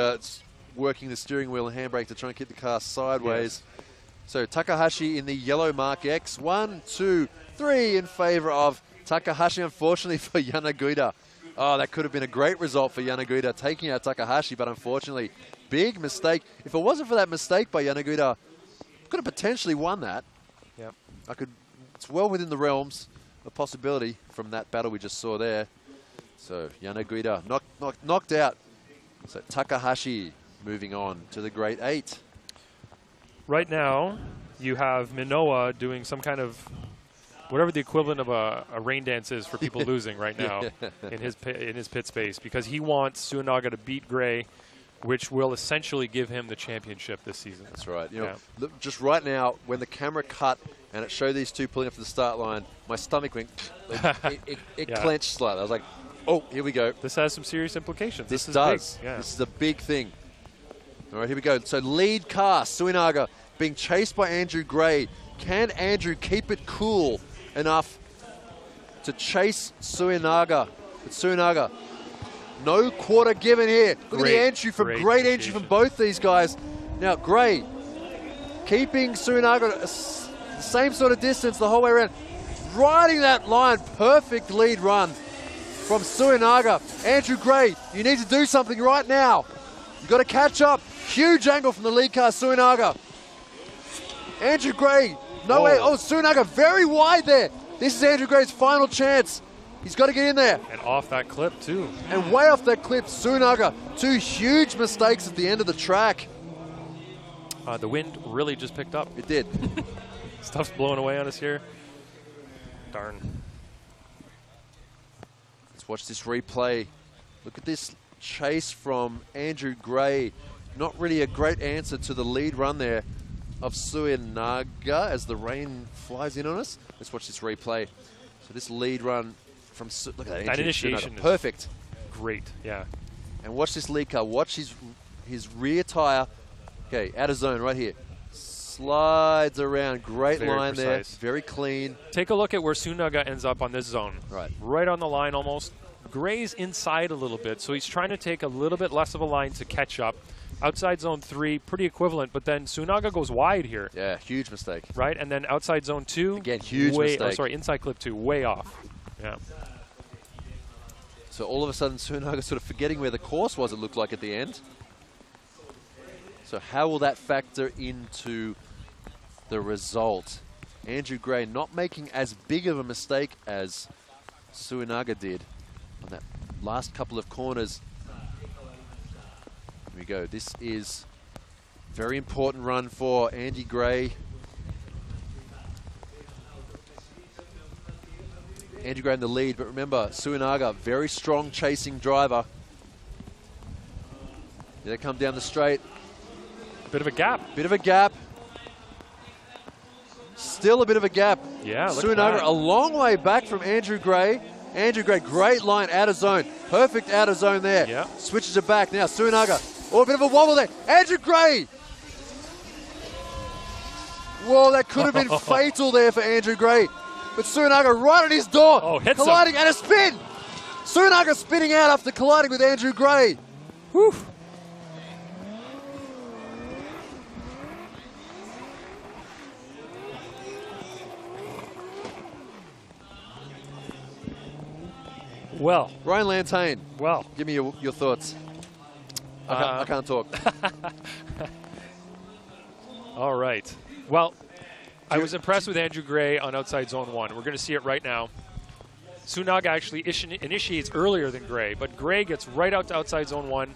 S1: working the steering wheel and handbrake to try and keep the car sideways. Yes. So Takahashi in the yellow Mark X. 1, 2, 3 in favor of Takahashi, unfortunately for Yanaguida. Oh, that could have been a great result for Yanaguida, taking out Takahashi, but unfortunately, big mistake. If it wasn't for that mistake by Yanaguida, could have potentially won that.
S2: Yep.
S1: It's well within the realms of possibility from that battle we just saw there. So Yanaguida knocked out. So Takahashi moving on to the Great 8.
S2: Right now, you have Minoa doing some kind of whatever the equivalent of a rain dance is for people losing right now in his pit space, because he wants Suinaga to beat Gray, which will essentially give him the championship this season.
S1: That's right. You know, look, just right now, when the camera cut and it showed these two pulling up to the start line, my stomach went, it clenched slightly. I was like, oh, here we go.
S2: This has some serious implications.
S1: This does.
S2: Yeah.
S1: This is a big thing. All right, here we go. So lead car, Suinaga, being chased by Andrew Gray. Can Andrew keep it cool enough to chase Suinaga? But Suinaga, no quarter given here. Look at the entry from great entry from both these guys. Now Gray keeping Suinaga the same sort of distance the whole way around, riding that line. Perfect lead run from Suinaga. Andrew Gray, you need to do something right now. You've got to catch up. Huge angle from the lead car, Suinaga. Andrew Gray, no way. Oh, Suinaga very wide there. This is Andrew Gray's final chance. He's got to get in there.
S2: And off that clip, too.
S1: And way off that clip, Suinaga. 2 huge mistakes at the end of the track.
S2: The wind really just picked up.
S1: It did.
S2: Stuff's blowing away on us here. Darn.
S1: Let's watch this replay. Look at this chase from Andrew Gray. Not really a great answer to the lead run there of Suinaga as the rain flies in on us. Let's watch this replay. So this lead run from look at that
S2: initiation.
S1: Perfect.
S2: Great, yeah.
S1: And watch this lead car. Watch his rear tire. Okay, out of zone right here. Slides around. Great line there. Very clean.
S2: Take a look at where Suinaga ends up on this zone.
S1: Right.
S2: Right on the line almost. Gray's inside a little bit, so he's trying to take a little bit less of a line to catch up. Outside zone 3, pretty equivalent, but then Suinaga goes wide here.
S1: Yeah, huge mistake.
S2: Right, and then outside zone 2.
S1: Again, huge mistake.
S2: Oh, sorry, inside clip 2, way off. Yeah.
S1: So all of a sudden, Suinaga sort of forgetting where the course was, it looked like at the end. So how will that factor into the result? Andrew Gray not making as big of a mistake as Suinaga did on that last couple of corners. Here we go. This is a very important run for Andy Gray. Andy Gray in the lead, but remember, Suinaga, very strong chasing driver. They come down the straight.
S2: Bit of a gap.
S1: Bit of a gap. Still a bit of a gap.
S2: Yeah, look at
S1: Suinaga
S2: that.
S1: a long way back from Andrew Gray. Andrew Gray, great line out of zone. Perfect out of zone there.
S2: Yeah.
S1: Switches it back. Now Suinaga. Oh, a bit of a wobble there. Andrew Gray. Whoa, that could have been fatal there for Andrew Gray. But Suinaga right on his door.
S2: Oh, hits
S1: colliding
S2: him.
S1: and a spin. Suinaga spinning out after colliding with Andrew Gray.
S2: Whew. Well,
S1: Ryan Lantane,
S2: well.
S1: give me your thoughts. I can't talk.
S2: All right. Well, I was impressed with Andrew Gray on outside zone 1. We're going to see it right now. Suinaga actually initiates earlier than Gray, but Gray gets right out to outside zone 1,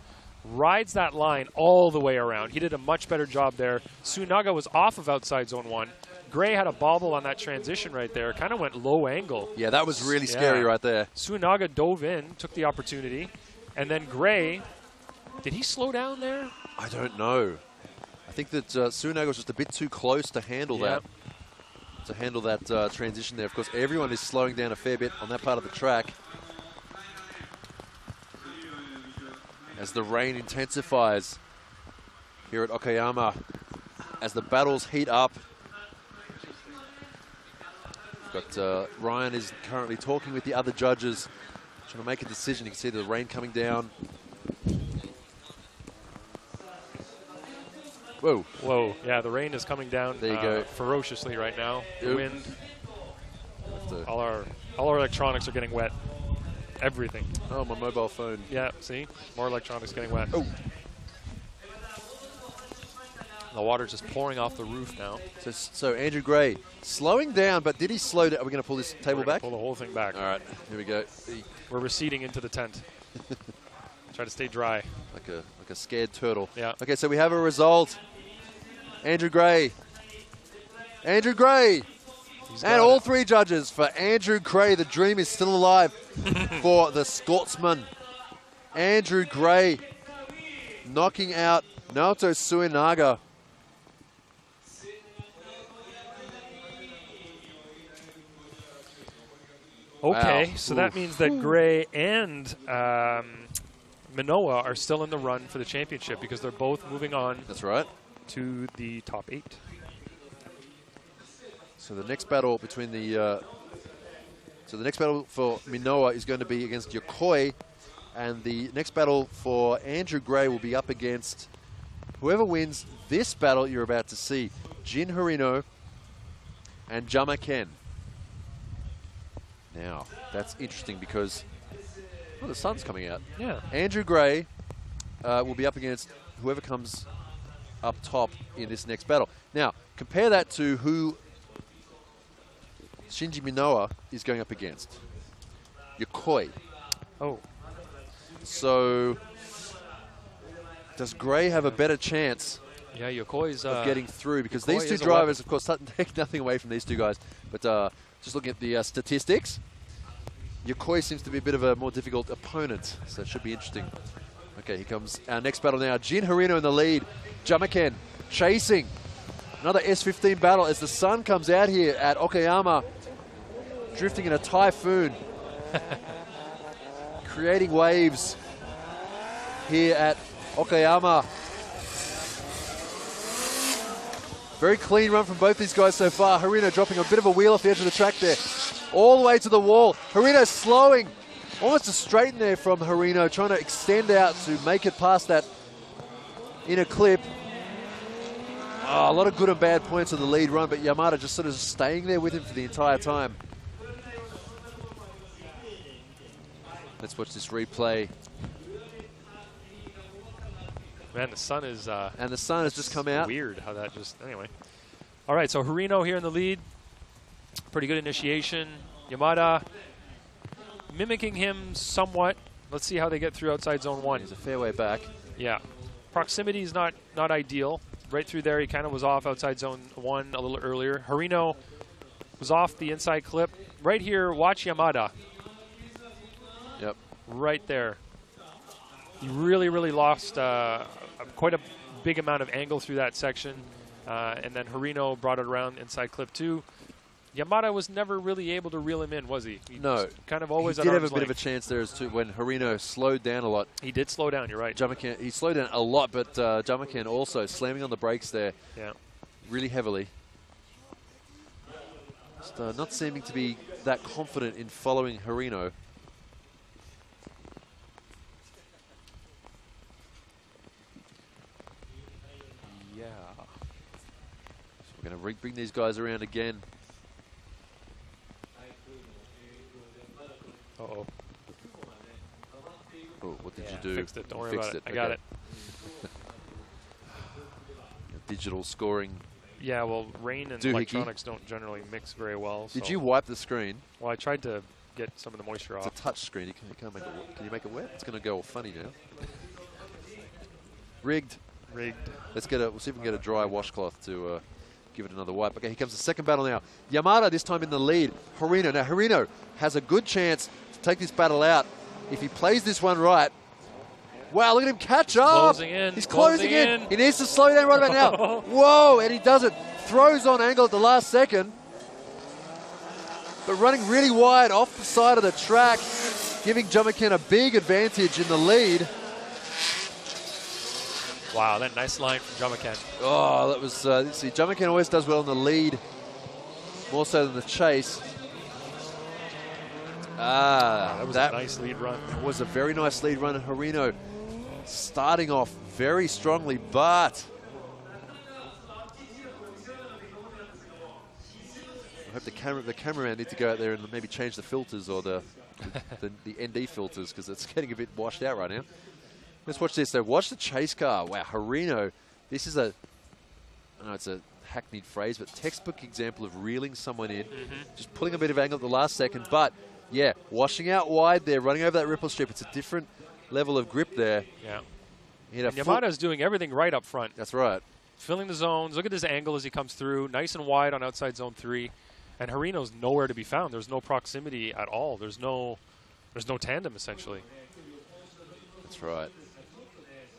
S2: rides that line all the way around. He did a much better job there. Suinaga was off of outside zone 1. Gray had a bobble on that transition right there. Kind of went low angle.
S1: Yeah, that was really scary right there.
S2: Suinaga dove in, took the opportunity, and then Gray, did he slow down there?
S1: I don't know. I think that Suinaga was just a bit too close to handle that. To handle that transition there. Of course, everyone is slowing down a fair bit on that part of the track. As the rain intensifies here at Okayama, as the battles heat up. But Ryan is currently talking with the other judges, trying to make a decision. You can see the rain coming down. Whoa.
S2: Whoa, yeah, the rain is coming down
S1: There you go.
S2: ferociously right now. The
S1: Oop.
S2: wind, all our electronics are getting wet. Everything.
S1: Oh, my mobile phone.
S2: Yeah, see? More electronics getting wet.
S1: Oh.
S2: The water's just pouring off the roof now.
S1: So Andrew Gray slowing down, but did he slow down? Are we going to pull this table
S2: We're gonna
S1: back?
S2: Pull the whole thing back.
S1: All right, here we go.
S2: We're receding into the tent. Try to stay dry.
S1: Like a scared turtle.
S2: Yeah.
S1: Okay, so we have a result. Andrew Gray. Andrew Gray. And all three judges for Andrew Gray. The dream is still alive for the Scotsman. Andrew Gray knocking out Naoto Suinaga.
S2: Okay,
S1: Wow.
S2: so that means that Gray and Minowa are still in the run for the championship because they're both moving on.
S1: That's right.
S2: To the top 8.
S1: So the next battle between the the next battle for Minowa is going to be against Yokoi, and the next battle for Andrew Gray will be up against whoever wins this battle you're about to see, Jin Harino and Jama Ken. Now, that's interesting because the sun's coming out.
S2: Yeah.
S1: Andrew Gray will be up against whoever comes up top in this next battle. Now, compare that to who Shinji Minowa is going up against. Yokoi.
S2: Oh.
S1: So, does Gray have a better chance
S2: Yeah, Yokoi's
S1: of getting through? Because
S2: Yokoi
S1: these two
S2: is a
S1: drivers, of course, take nothing away from these two guys. But just looking at the statistics, Yokoi seems to be a bit of a more difficult opponent. So it should be interesting. Okay, here comes our next battle now. Jin Harino in the lead. Jamaken chasing. Another S15 battle as the sun comes out here at Okayama. Drifting in a typhoon. Creating waves here at Okayama. Very clean run from both these guys so far. Harino dropping a bit of a wheel off the edge of the track there. All the way to the wall. Harino slowing. Almost a straighten there from Harino, trying to extend out to make it past that inner clip. Oh, a lot of good and bad points of the lead run, but Yamada just sort of staying there with him for the entire time. Let's watch this replay.
S2: Man, the sun is...
S1: and the sun has just come out.
S2: Weird how that just... Anyway. All right, so Harino here in the lead. Pretty good initiation. Yamada mimicking him somewhat. Let's see how they get through outside zone 1.
S1: He's a fair way back.
S2: Yeah. Proximity is not ideal. Right through there, he kind of was off outside zone 1 a little earlier. Harino was off the inside clip. Right here, watch Yamada.
S1: Yep.
S2: Right there. He really, really lost quite a big amount of angle through that section. And then Marino brought it around inside clip 2. Yamada was never really able to reel him in, was he?
S1: No.
S2: Kind of always
S1: he
S2: at
S1: did have a
S2: arm's
S1: bit of a
S2: length.
S1: chance there as to when Marino slowed down a lot.
S2: He did slow down, you're right.
S1: He slowed down a lot, but Jamakan also slamming on the brakes there really heavily. Just, not seeming to be that confident in following Marino.
S2: Yeah.
S1: So we're going to bring these guys around again.
S2: Uh-oh.
S1: Oh, what did you do?
S2: Fixed it. Don't worry about it. I got it.
S1: Digital scoring.
S2: Yeah, well, rain and electronics don't generally mix very well.
S1: Did
S2: so.
S1: you wipe the screen?
S2: Well, I tried to get some of the moisture off.
S1: It's a touch screen. You can't make it wet. Can you make it wet? It's going to go all funny now. Rigged.
S2: Rigged.
S1: Let's get we'll see if we can get a dry washcloth to give it another wipe. Okay, here comes the second battle now. Yamada this time in the lead. Marino. Now, Marino has a good chance to take this battle out if he plays this one right. Wow, look at him catch up.
S2: Closing in.
S1: He's closing in. He needs to slow down right about now. Whoa, and he does it. Throws on angle at the last second. But running really wide off the side of the track, giving Jamakan a big advantage in the lead.
S2: Wow, that nice line from Jamakan.
S1: Oh, that was, see, Jamakan always does well in the lead, more so than the chase.
S2: That was a nice lead run.
S1: That was a very nice lead run. Marino starting off very strongly, but I hope the cameraman need to go out there and maybe change the filters or the ND filters because it's getting a bit washed out right now. Let's watch this though. Watch the chase car. Wow, Marino. This is I know it's a hackneyed phrase, but textbook example of reeling someone in, just pulling a bit of angle at the last second. But yeah, washing out wide there, running over that ripple strip. It's a different level of grip there.
S2: Yeah. And Yamada's doing everything right up front.
S1: That's right.
S2: Filling the zones. Look at this angle as he comes through. Nice and wide on outside zone 3. And Marino's nowhere to be found. There's no proximity at all. There's no tandem, essentially.
S1: That's right.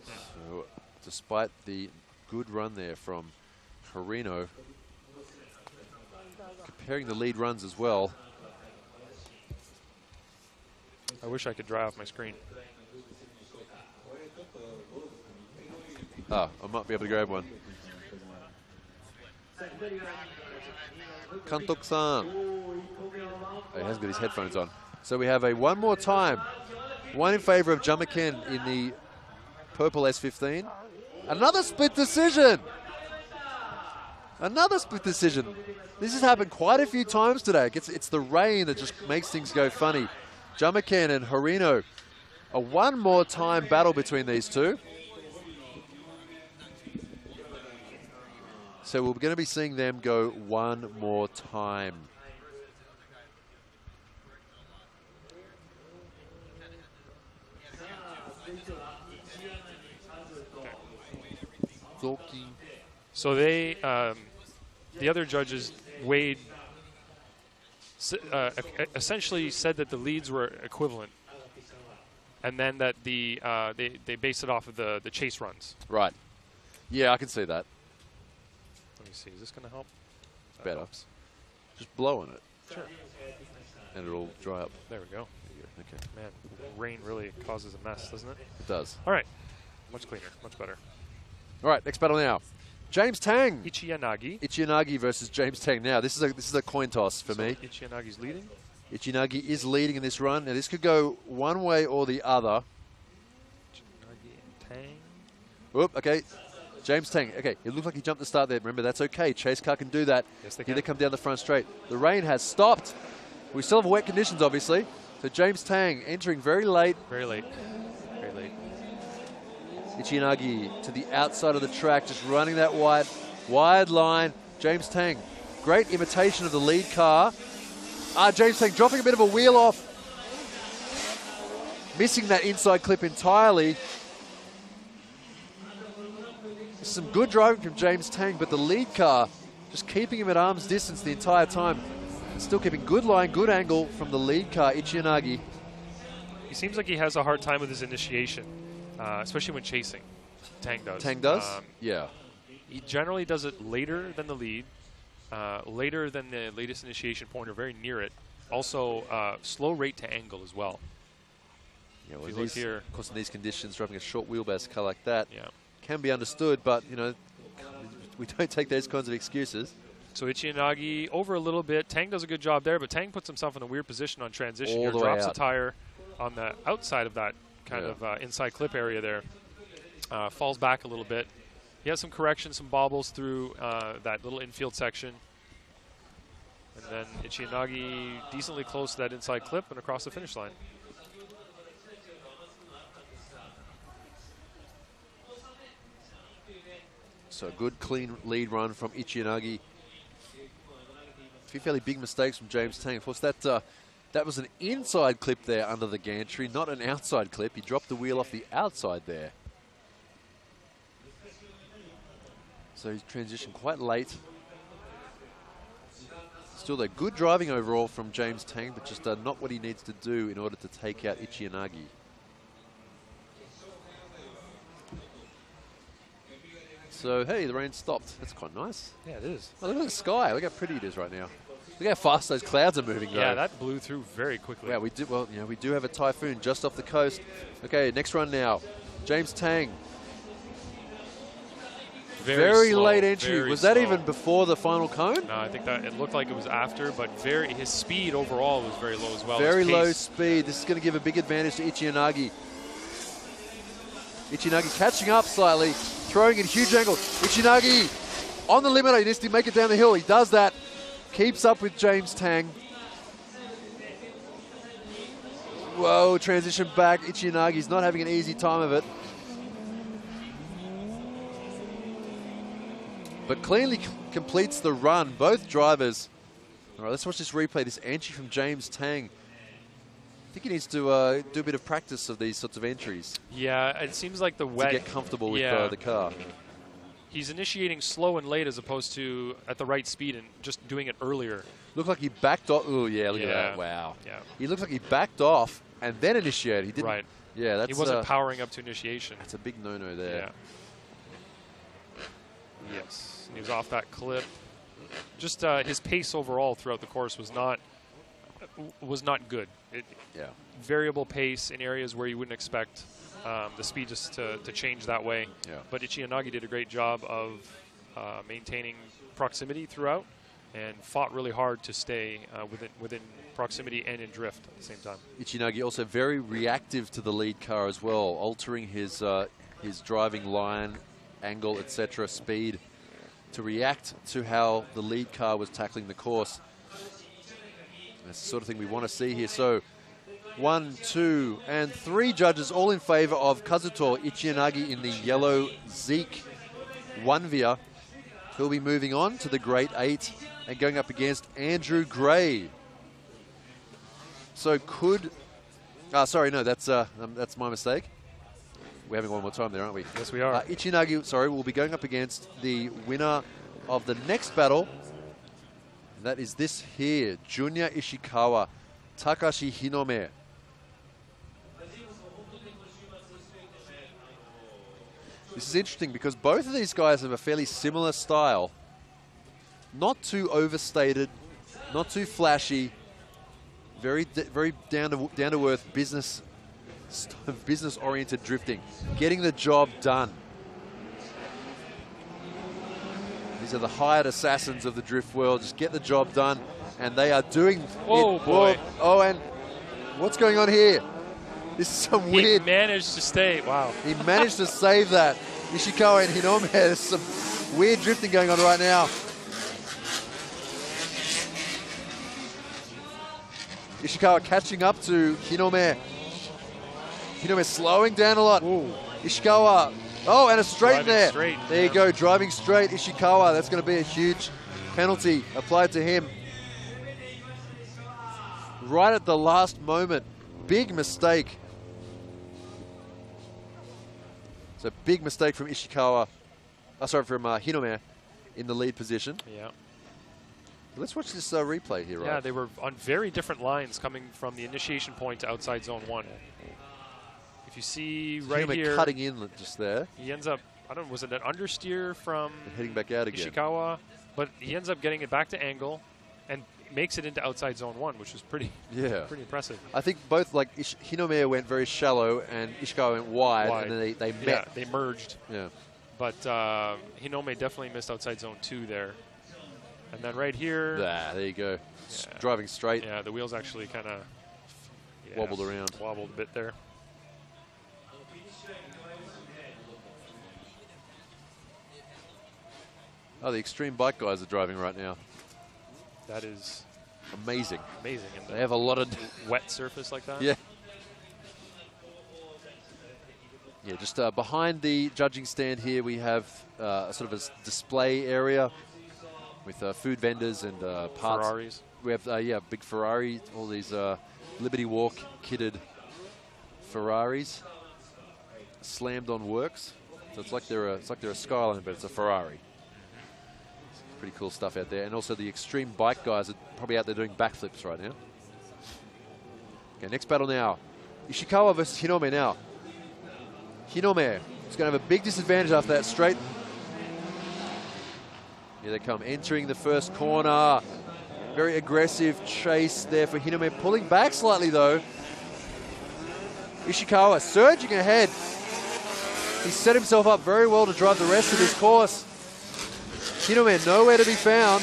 S1: So, despite the good run there from Marino, comparing the lead runs as well.
S2: I wish I could dry off my screen.
S1: Ah, I might be able to grab one. Kantok-san. Oh, he hasn't got his headphones on. So we have a one more time. One in favor of Jamakan in the purple S15. Another split decision. Another split decision. This has happened quite a few times today. It's the rain that just makes things go funny. Jamakan and Marino. A one more time battle between these two. So we're going to be seeing them go one more time.
S2: So they, the other judges weighed, essentially said that the leads were equivalent, and then that they base it off of the chase runs.
S1: Right. Yeah, I can see that.
S2: Let me see. Is this going to help?
S1: It's better. Just blow on it.
S2: Sure.
S1: And it'll dry up.
S2: There we go.
S1: Okay.
S2: Man, rain really causes a mess, doesn't it?
S1: It does.
S2: All right. Much cleaner. Much better.
S1: All right, next battle now. James Tang.
S2: Ichi
S1: Yanagi versus James Tang. Now, this is a coin toss for me.
S2: Ichi Yanagi's leading.
S1: Ichi Yanagi is leading in this run. Now, this could go one way or the other.
S2: Ichi Yanagi and Tang.
S1: Whoop, okay. James Tang. Okay, it looked like he jumped the start there. Remember, that's okay. Chase car can do that.
S2: Yes, they
S1: Here
S2: can.
S1: they come down the front straight. The rain has stopped. We still have wet conditions, obviously. So James Tang entering very late.
S2: Very late. Very late.
S1: Ichi Yanagi to the outside of the track, just running that wide line. James Tang, great imitation of the lead car. James Tang dropping a bit of a wheel off. Missing that inside clip entirely. Some good driving from James Tang, but the lead car just keeping him at arm's distance the entire time. Still keeping good line, good angle from the lead car, Ichi Yanagi.
S2: He seems like he has a hard time with his initiation, especially when chasing. Tang does.
S1: Tang does? Yeah.
S2: He generally does it later than the lead, later than the latest initiation point, or very near it. Also, slow rate to angle as well.
S1: Yeah, well,
S2: if you look here,
S1: of course, in these conditions, dropping a short wheelbase car like that can be understood, but, you know, we don't take those kinds of excuses.
S2: So Ichi and Nagi over a little bit. Tang does a good job there, but Tang puts himself in a weird position on transition here. Drops a tire on the outside of that kind of inside clip area there. Falls back a little bit. He has some corrections, some bobbles through that little infield section. And then Ichi and Nagi decently close to that inside clip and across the finish line.
S1: So a good, clean lead run from Ichi and Nagi. A few fairly big mistakes from James Tang. Of course, that was an inside clip there under the gantry, not an outside clip. He dropped the wheel off the outside there. So he's transitioned quite late. Still, though, good driving overall from James Tang, but just not what he needs to do in order to take out Ichi and Nagi. So, hey, the rain stopped. That's quite nice.
S2: Yeah, it is.
S1: Oh, look at the sky. Look how pretty it is right now. Look how fast those clouds are moving, though.
S2: Yeah, that blew through very quickly.
S1: Yeah, we do. Well, you know, we do have a typhoon just off the coast. Okay, next run now. James Tang. Very slow, late entry. Was that even before the final cone?
S2: No, I think that it looked like it was after, but his speed overall was very low as well.
S1: Very low speed. This is going to give a big advantage to Ichi and Nagi. Ichi and Nagi catching up slightly, throwing in huge angle. Ichi and Nagi on the limiter. He needs to make it down the hill. He does that. Keeps up with James Tang. Whoa, transition back. Ichi and Nagi's not having an easy time of it. But cleanly completes the run. Both drivers. All right, let's watch this replay. This entry from James Tang. I think he needs to do a bit of practice of these sorts of entries.
S2: Yeah, it seems like the wet.
S1: To get comfortable with the car.
S2: He's initiating slow and late as opposed to at the right speed and just doing it earlier.
S1: Looked like he backed off. Oh, yeah, look at that. Wow. Yeah. He looks like he backed off and then initiated. He didn't.
S2: Right.
S1: Yeah, that's.
S2: He wasn't powering up to initiation.
S1: That's a big no-no there.
S2: Yeah. Yes. He was off that clip. Just his pace overall throughout the course was not good. Variable pace in areas where you wouldn't expect the speed just to change that way.
S1: Yeah.
S2: But Ichi and Nagi did a great job of maintaining proximity throughout and fought really hard to stay within proximity and in drift at the same time.
S1: Ichi Nagi also very reactive to the lead car as well, altering his driving line, angle, etc., speed, to react to how the lead car was tackling the course. That's the sort of thing we want to see here. So 1, 2, and 3 judges all in favor of Kazuto Ichiyanagi in the yellow Zeke 1-via. He'll be moving on to the Great 8 and going up against Andrew Gray. So could... sorry, no, that's my mistake. We're having one more time there, aren't we?
S2: Yes, we are.
S1: Ichiyanagi, sorry, will be going up against the winner of the next battle. And that is this here, Junya Ishikawa, Takashi Hinome. This is interesting because both of these guys have a fairly similar style. Not too overstated, not too flashy, very down to earth business oriented drifting, getting the job done. These are the hired assassins of the drift world. Just get the job done, and they are doing it.
S2: Boy.
S1: Oh, and what's going on here? This is some weird...
S2: He managed to stay. Wow.
S1: He managed to save that. Ishikawa and Hinome, there's some weird drifting going on right now. Ishikawa catching up to Hinome. Hinome slowing down a lot.
S2: Ooh.
S1: Ishikawa. Oh, and a straight
S2: driving
S1: there.
S2: Straight,
S1: there you go, driving straight. Ishikawa, that's going to be a huge penalty applied to him. Right at the last moment. Big mistake. So big mistake from Ishikawa. From Hinome in the lead position.
S2: Yeah.
S1: Let's watch this replay here, right?
S2: Yeah, they were on very different lines coming from the initiation point to outside zone 1. If you see right
S1: Hinome
S2: here,
S1: cutting in just there.
S2: he ends up I don't know, was it an understeer from
S1: heading back out again.
S2: Ishikawa? But he ends up getting it back to angle and makes it into outside zone 1, which was pretty impressive.
S1: I think both, like, Hinome went very shallow and Ishikawa went wide. And then they met.
S2: Yeah, they merged.
S1: Yeah.
S2: But Hinome definitely missed outside zone 2 there. And then right here.
S1: There you go. Yeah. Driving straight.
S2: Yeah, the wheels actually kind of
S1: wobbled around.
S2: Wobbled a bit there.
S1: Oh, the extreme bike guys are driving right now.
S2: That is
S1: amazing.
S2: Amazing.
S1: They have a lot of
S2: wet surface like that.
S1: Yeah. Yeah, just behind the judging stand here, we have sort of a display area with food vendors and parts.
S2: Ferraris.
S1: We have, big Ferrari, all these Liberty Walk kitted Ferraris, slammed on works. So it's like they're a Skyline, but it's a Ferrari. Pretty cool stuff out there. And also the extreme bike guys are probably out there doing backflips right now. Okay, next battle now. Ishikawa versus Hinome now. Hinome is going to have a big disadvantage after that straight. Here they come, entering the first corner. Very aggressive chase there for Hinome. Pulling back slightly though. Ishikawa surging ahead. He set himself up very well to drive the rest of his course. Hinome nowhere to be found.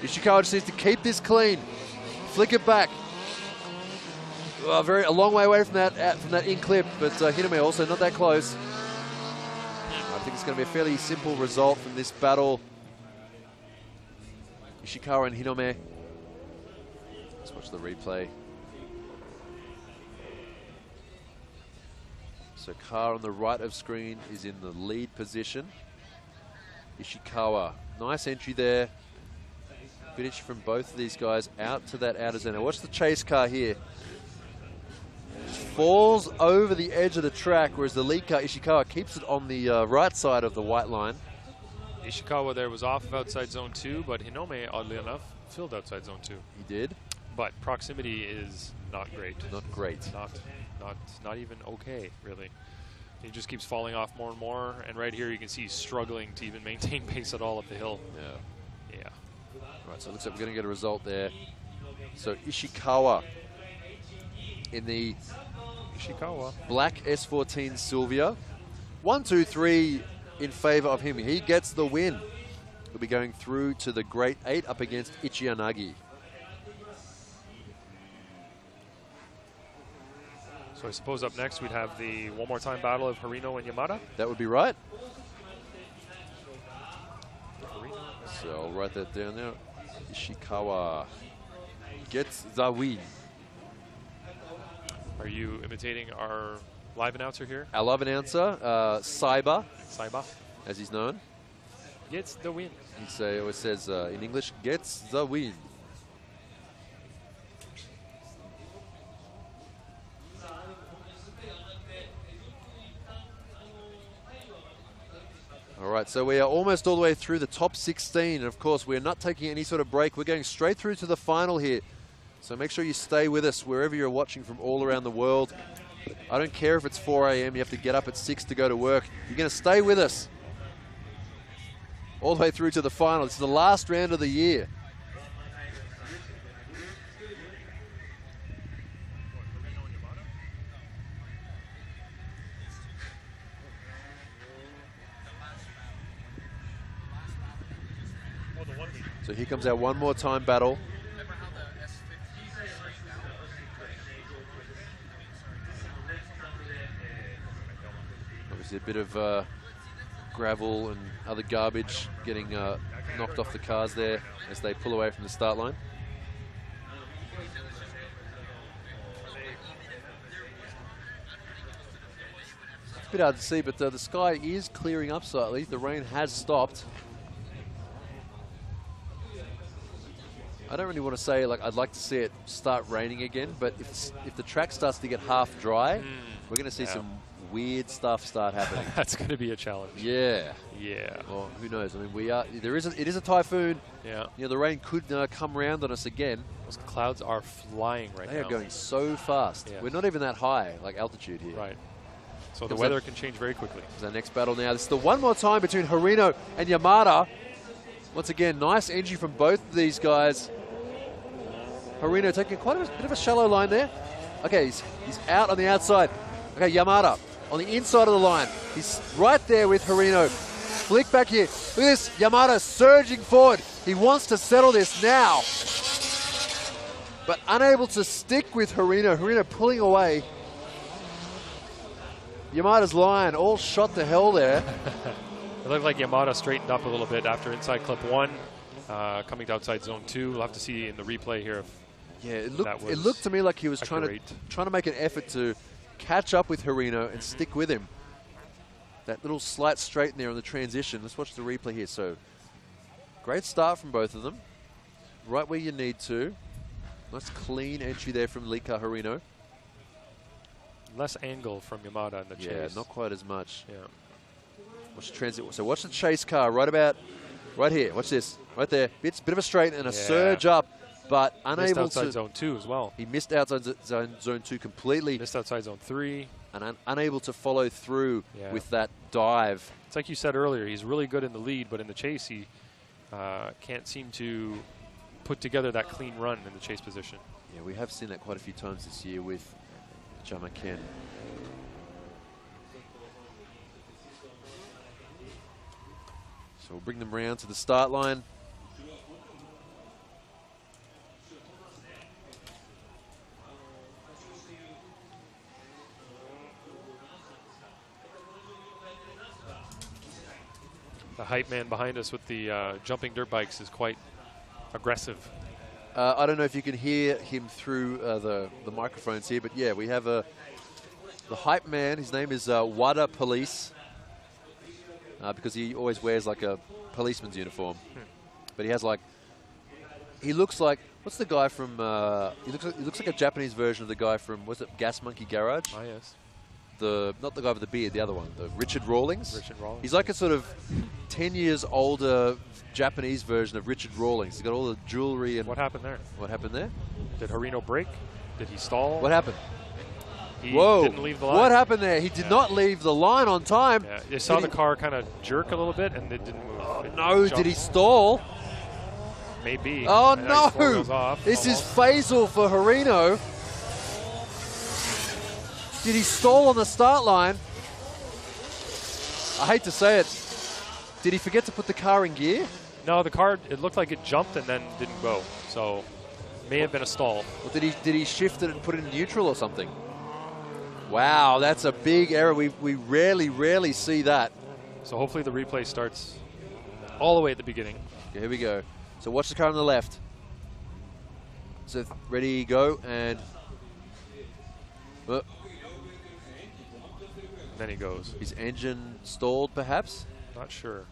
S1: Ishikawa just needs to keep this clean. Flick it back. A long way away from that in clip, but Hinome also not that close. I think it's going to be a fairly simple result from this battle. Ishikawa and Hinome. Let's watch the replay. So car on the right of screen is in the lead position. Ishikawa, nice entry there. Finish from both of these guys out to that outer zone. Now watch the chase car here. Falls over the edge of the track, whereas the lead car, Ishikawa, keeps it on the right side of the white line.
S2: Ishikawa there was off of outside zone 2, but Hinome, oddly enough, filled outside zone 2.
S1: He did.
S2: But proximity is not great.
S1: Not great.
S2: Not even okay, really. He just keeps falling off more and more, and right here you can see he's struggling to even maintain pace at all up the hill.
S1: Yeah.
S2: Yeah.
S1: Right, so it looks like we're going to get a result there. So Ishikawa in the black S14 Sylvia. 1, 2, 3 in favor of him. He gets the win. He'll be going through to the Great 8 up against Ichi.
S2: So I suppose up next we'd have the one more time battle of Marino and Yamada.
S1: That would be right. So I'll write that down now. Ishikawa gets the win.
S2: Are you imitating our live announcer here?
S1: Our live announcer, Saiba, as he's known.
S2: Gets the win.
S1: He always says in English, gets the win. All right, so we are almost all the way through the top 16. And of course, we're not taking any sort of break. We're going straight through to the final here. So make sure you stay with us wherever you're watching from all around the world. I don't care if it's 4 a.m. You have to get up at 6 to go to work. You're going to stay with us all the way through to the final. This is the last round of the year. So here comes our one more time battle. Obviously a bit of gravel and other garbage getting knocked off the cars there as they pull away from the start line. It's a bit hard to see, but the sky is clearing up slightly. The rain has stopped. I don't really want to say, like, I'd like to see it start raining again, but if the track starts to get half dry, we're going to see some weird stuff start happening.
S2: That's going to be a challenge.
S1: Yeah.
S2: Yeah.
S1: Well, who knows? I mean, it is a typhoon.
S2: Yeah.
S1: You know, the rain could come around on us again.
S2: Those clouds are flying right now.
S1: They are going so fast.
S2: Yeah.
S1: We're not even that high, like altitude here.
S2: Right. So the weather can change very quickly.
S1: This is our next battle now. This is the one more time between Harino and Yamada. Once again, nice entry from both of these guys. Harino taking quite a bit of a shallow line there. Okay, he's out on the outside. Okay, Yamada on the inside of the line. He's right there with Harino. Flick back here. Look at this. Yamada surging forward. He wants to settle this now. But unable to stick with Harino. Harino pulling away. Yamada's line all shot to hell there.
S2: It looked like Yamada straightened up a little bit after inside clip 1, coming to outside zone 2. We'll have to see in the replay here if
S1: it looked to me like he was trying to make an effort to catch up with Harino and stick with him. That little slight straighten there on the transition. Let's watch the replay here. So, great start from both of them. Right where you need to. Nice clean entry there from Lika Harino.
S2: Less angle from Yamada in the chase.
S1: Yeah, not quite as much.
S2: Yeah.
S1: Watch the transit. So watch the chase car right here. Watch this. Right there. Bit of a straight and a surge up, but unable
S2: missed
S1: to.
S2: outside zone 2 as well.
S1: He missed outside zone 2 completely.
S2: Missed outside zone 3.
S1: And unable to follow through with that dive.
S2: It's like you said earlier, he's really good in the lead, but in the chase he can't seem to put together that clean run in the chase position.
S1: Yeah, we have seen that quite a few times this year with Jamaken. So we'll bring them round to the start line.
S2: The hype man behind us with the jumping dirt bikes is quite aggressive.
S1: I don't know if you can hear him through the microphones here, but yeah, we have the hype man. His name is Wada Police, because he always wears like a policeman's uniform. But he has he looks like, what's the guy from? He looks like a Japanese version of the guy from, was it Gas Monkey Garage?
S2: Oh yes.
S1: Not the guy with the beard, the other one, the Richard Rawlings.
S2: Richard Rawlings.
S1: He's like a sort of 10 years older Japanese version of Richard Rawlings. He's got all the jewelry and.
S2: What happened there?
S1: What happened there?
S2: Did Harino break? Did he stall?
S1: What happened?
S2: He
S1: Whoa!
S2: didn't leave the line.
S1: What happened there? He did not leave the line on time.
S2: Yeah, you saw the car kind of jerk a little bit, and it didn't move.
S1: Oh, no! Did he stall?
S2: Maybe.
S1: Oh
S2: and
S1: no! This is fatal for Harino. Did he stall on the start line? I hate to say it. Did he forget to put the car in gear?
S2: No, the car, it looked like it jumped and then didn't go. So, may have been a stall.
S1: Or did he shift it and put it in neutral or something? Wow, that's a big error. We rarely see that.
S2: So hopefully the replay starts all the way at the beginning.
S1: Okay, here we go. So watch the car on the left. So ready, go, and...
S2: Then he goes.
S1: His engine stalled, perhaps?
S2: Not sure.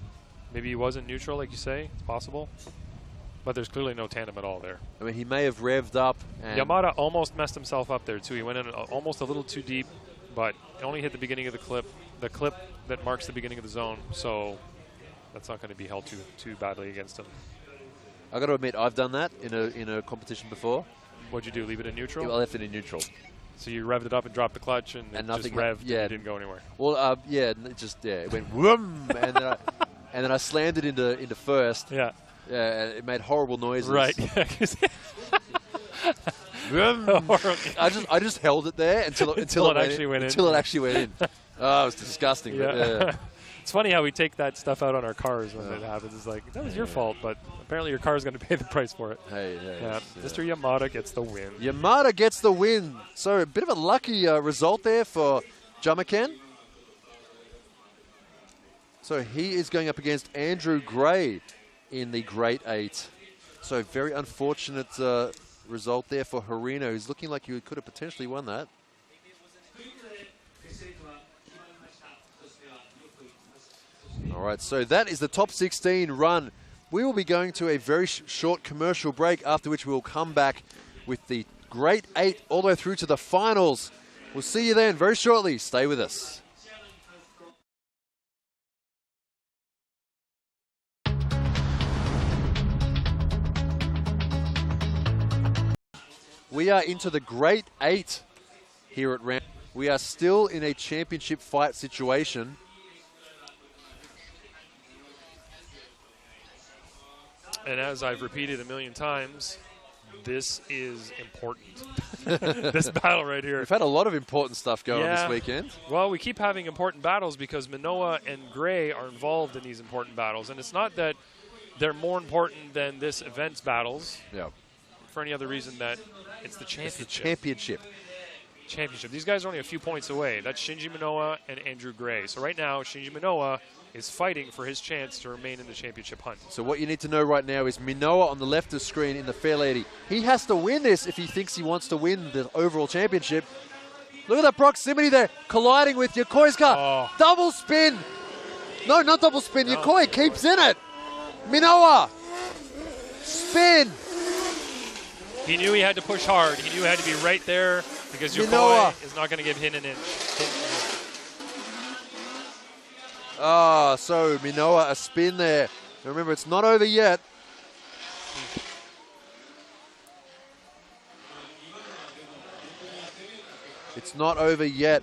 S2: Maybe he wasn't neutral, like you say. It's possible. But there's clearly no tandem at all there.
S1: I mean, he may have revved up. And
S2: Yamada almost messed himself up there, too. He went in almost a little too deep, but only hit the beginning of the clip that marks the beginning of the zone. So that's not going to be held too badly against him.
S1: I got to admit, I've done that in a competition before.
S2: What'd you do? Leave it in neutral?
S1: Yeah, I left it in neutral.
S2: So you revved it up and dropped the clutch, and it just revved and it didn't go anywhere.
S1: Well, it went whoom, and then I slammed it into first.
S2: Yeah.
S1: Yeah, and it made horrible noises.
S2: Right.
S1: I just held it there until it actually went in. Oh, it was disgusting.
S2: Yeah.
S1: But, yeah.
S2: It's funny how we take that stuff out on our cars when it happens. It's like, that was your fault, but apparently your car is going to pay the price for it.
S1: Hey,
S2: Mr. Yamada gets the win.
S1: Yamada gets the win. So a bit of a lucky result there for Jamaken. So he is going up against Andrew Gray in the Great 8. So very unfortunate result there for Harino. He's looking like he could have potentially won that. All right, so that is the top 16 run. We will be going to a very short commercial break, after which we will come back with the Great 8 all the way through to the finals. We'll see you then very shortly. Stay with us. We are into the Great 8 here at Round. We are still in a championship fight situation.
S2: And as I've repeated a million times, this is important. This battle right here.
S1: We've had a lot of important stuff going on this weekend.
S2: Well, we keep having important battles because Minoa and Gray are involved in these important battles. And it's not that they're more important than this event's battles.
S1: Yeah.
S2: For any other reason that it's the championship.
S1: It's the championship.
S2: Championship. These guys are only a few points away. That's Shinji Minoa and Andrew Gray. So right now, Shinji Minoa is fighting for his chance to remain in the championship hunt.
S1: So what you need to know right now is Minoa on the left of the screen in the Fair Lady. He has to win this if he thinks he wants to win the overall championship. Look at that proximity there, colliding with Yokoi's car.
S2: Oh.
S1: Double spin. No, not double spin. No. Yokoi keeps in it. Minoa. Spin.
S2: He knew he had to push hard. He knew he had to be right there because Yokoi is not going to give him an inch.
S1: Ah, so Minoa a spin there. Remember, it's not over yet. It's not over yet.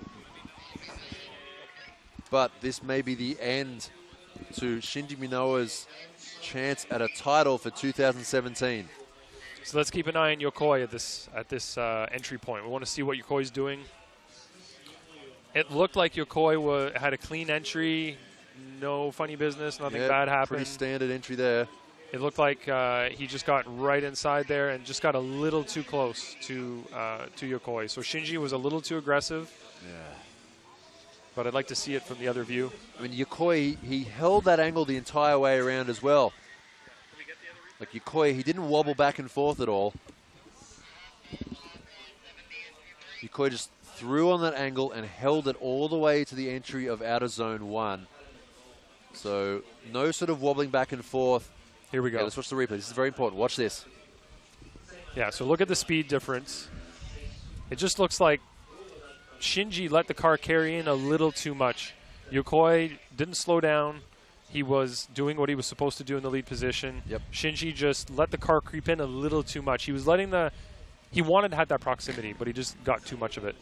S1: But this may be the end to Shinji Minoa's chance at a title for 2017.
S2: So let's keep an eye on Yokoi at this entry point. We want to see what Yokoi's doing. It looked like Yokoi had a clean entry, no funny business, nothing bad happened.
S1: Pretty standard entry there.
S2: It looked like he just got right inside there and just got a little too close to Yokoi. So Shinji was a little too aggressive.
S1: Yeah.
S2: But I'd like to see it from the other view.
S1: I mean, Yokoi, he held that angle the entire way around as well. Like Yokoi, he didn't wobble back and forth at all. Yokoi just threw on that angle and held it all the way to the entry of outer zone 1. So no sort of wobbling back and forth.
S2: Here we go.
S1: Okay, let's watch the replay. This is very important. Watch this.
S2: Yeah, so look at the speed difference. It just looks like Shinji let the car carry in a little too much. Yokoi didn't slow down. He was doing what he was supposed to do in the lead position.
S1: Yep.
S2: Shinji just let the car creep in a little too much. He was letting he wanted to have that proximity, but he just got too much of it.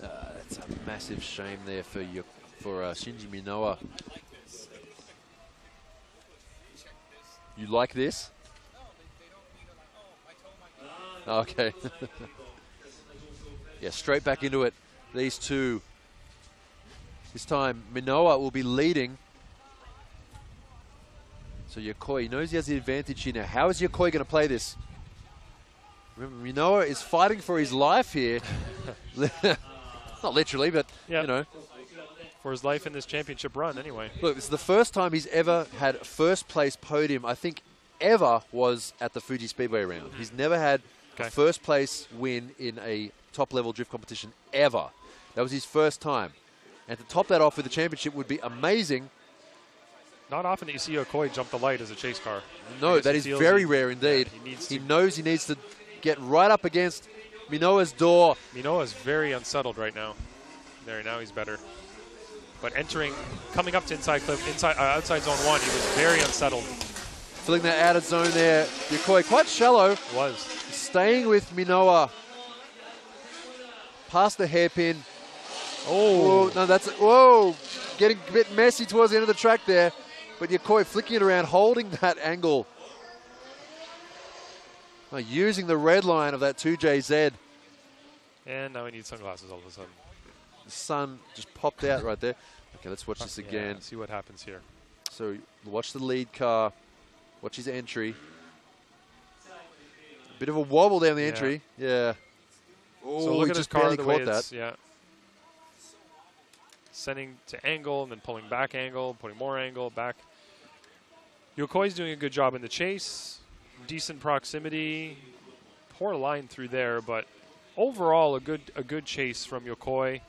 S1: That's a massive shame there for Shinji Minoa. You like this? Okay. Yeah, straight back into it. These two. This time, Minoa will be leading. So Yokoi, he knows he has the advantage here now. How is Yokoi going to play this? Remember, Minoa is fighting for his life here. Not literally, but, you know.
S2: For his life in this championship run, anyway.
S1: Look, this is the first time he's ever had first place podium, I think, ever was at the Fuji Speedway round. He's never had a first place win in a top-level drift competition ever. That was his first time. And to top that off with the championship would be amazing.
S2: Not often that you see Yokoi jump the light as a chase car.
S1: No, that is very rare indeed.
S2: Yeah,
S1: he knows he needs to get right up against Minoa's door.
S2: Minoa's very unsettled right now. There, now he's better. But coming up to outside zone 1, he was very unsettled.
S1: Filling that outer zone there. Yokoi quite shallow.
S2: Was.
S1: Staying with Minoa. Past the hairpin. Oh, no, that's, whoa. Getting a bit messy towards the end of the track there. But Yokoi flicking it around, holding that angle. Using the red line of that 2JZ.
S2: And now we need sunglasses all of a sudden.
S1: The sun just popped out right there. Okay, let's watch this again.
S2: See what happens here.
S1: So watch the lead car. Watch his entry. A bit of a wobble down the entry. Yeah. Oh,
S2: so look at his car, the way
S1: that.
S2: Yeah. Sending to angle and then pulling back angle, putting more angle, back. Yokoi's doing a good job in the chase. Decent proximity. Poor line through there, but overall a good chase from Yokoi.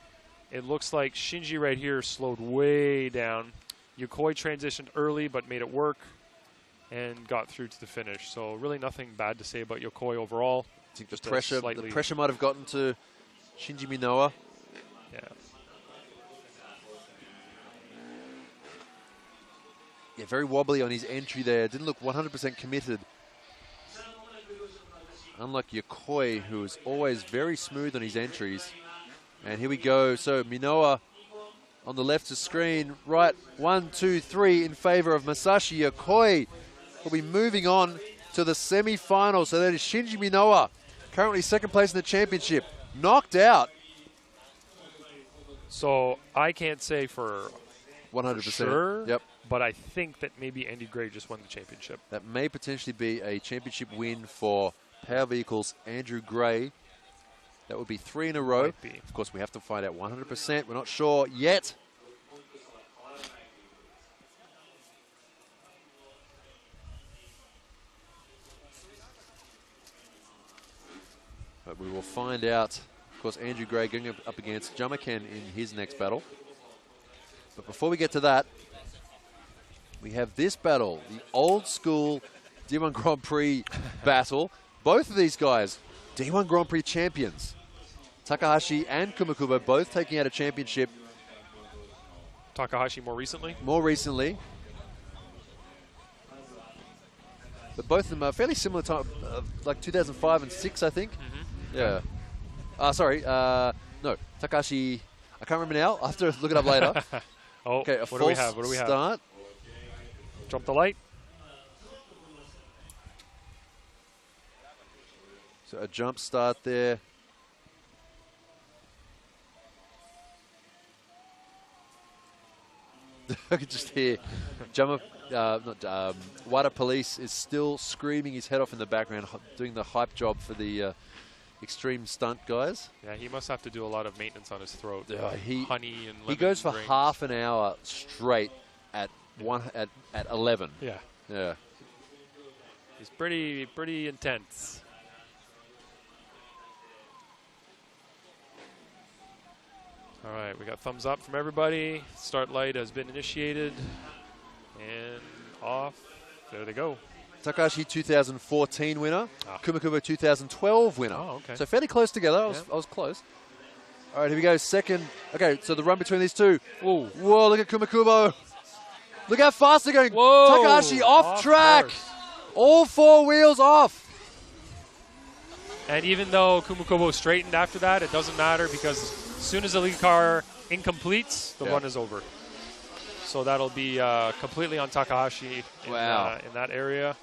S2: It looks like Shinji right here slowed way down. Yokoi transitioned early but made it work and got through to the finish. So really nothing bad to say about Yokoi overall.
S1: I think the pressure might have gotten to Shinji Minoa.
S2: Yeah.
S1: Yeah, very wobbly on his entry there. Didn't look 100% committed. Unlike Yokoi, who is always very smooth on his entries. And here we go. So Minoa on the left of screen. Right, 1, 2, 3 in favor of Masashi Yokoi. Will be moving on to the semi-final. So that is Shinji Minoa, currently second place in the championship. Knocked out.
S2: So I can't say for
S1: 100%.
S2: sure,
S1: Yep.
S2: but I think that maybe Andy Gray just won the championship.
S1: That may potentially be a championship win for Power Vehicles Andrew Gray. That would be 3 in a row.
S2: Might be.
S1: Of course, we have to find out 100%. We're not sure yet. But we will find out. Of course, Andrew Gray going up against Jamaken in his next battle. But before we get to that, we have this battle, the old school D1 Grand Prix battle. Both of these guys, D1 Grand Prix champions. Takahashi and Kumakubo both taking out a championship.
S2: Takahashi more recently?
S1: More recently. But both of them are fairly similar time, like 2005 and 6, I think. Yeah. Sorry. No, Takahashi, I can't remember now. I'll have to look it up later.
S2: Oh,
S1: okay, a
S2: what
S1: false
S2: do we have? What do we have?
S1: Start.
S2: Jump the light.
S1: So a jump start there. I could just hear Wada Police is still screaming his head off in the background, doing the hype job for the extreme stunt guys.
S2: Yeah, he must have to do a lot of maintenance on his throat. Honey and
S1: he goes for
S2: drinks.
S1: half an hour straight at 11.
S2: Yeah.
S1: Yeah.
S2: He's pretty intense. All right, we got thumbs up from everybody. Start light has been initiated. And off. There they go.
S1: Takahashi 2014 winner. Kumakubo 2012 winner.
S2: Oh, okay.
S1: So fairly close together. I was close. All right, here we go. Second. Okay, so the run between these two.
S2: Whoa.
S1: Whoa, look at Kumakubo. Look how fast they're going.
S2: Whoa.
S1: Takahashi off track.
S2: Course.
S1: All 4 wheels off.
S2: And even though Kumakubo straightened after that, it doesn't matter because as soon as the lead car incompletes, the run is over. So that'll be completely on Takahashi in that area.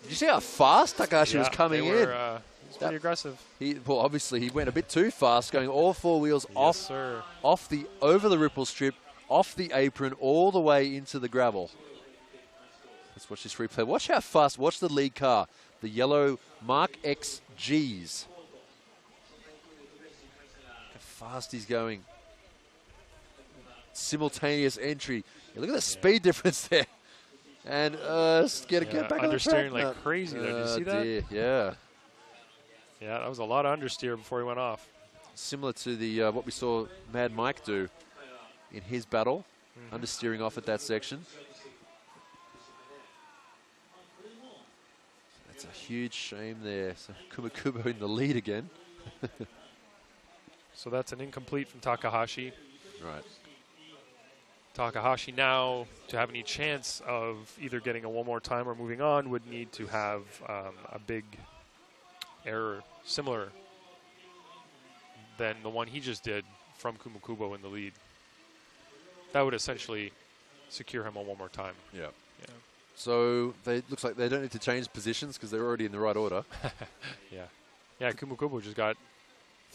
S1: Did you see how fast Takahashi was coming in?
S2: He's pretty aggressive.
S1: Well, obviously, he went a bit too fast, going all 4 wheels over the ripple strip, off the apron, all the way into the gravel. Let's watch this replay. Watch how fast. Watch the lead car, the yellow Mark X Gs. How fast he's going. Simultaneous entry. Yeah, look at the speed difference there. And get back on the track.
S2: Understeering like crazy there. Did you see that?
S1: Dear. Yeah.
S2: Yeah, that was a lot of understeer before he went off.
S1: Similar to the what we saw Mad Mike do in his battle. Understeering off at that section. That's a huge shame there. So Kumakubo in the lead again.
S2: So that's an incomplete from Takahashi.
S1: Right.
S2: Takahashi now, to have any chance of either getting a one more time or moving on, would need to have a big error similar than the one he just did from Kumakubo in the lead. That would essentially secure him on one more time.
S1: Yeah. So looks like they don't need to change positions because they're already in the right order.
S2: Yeah, Kumakubo just got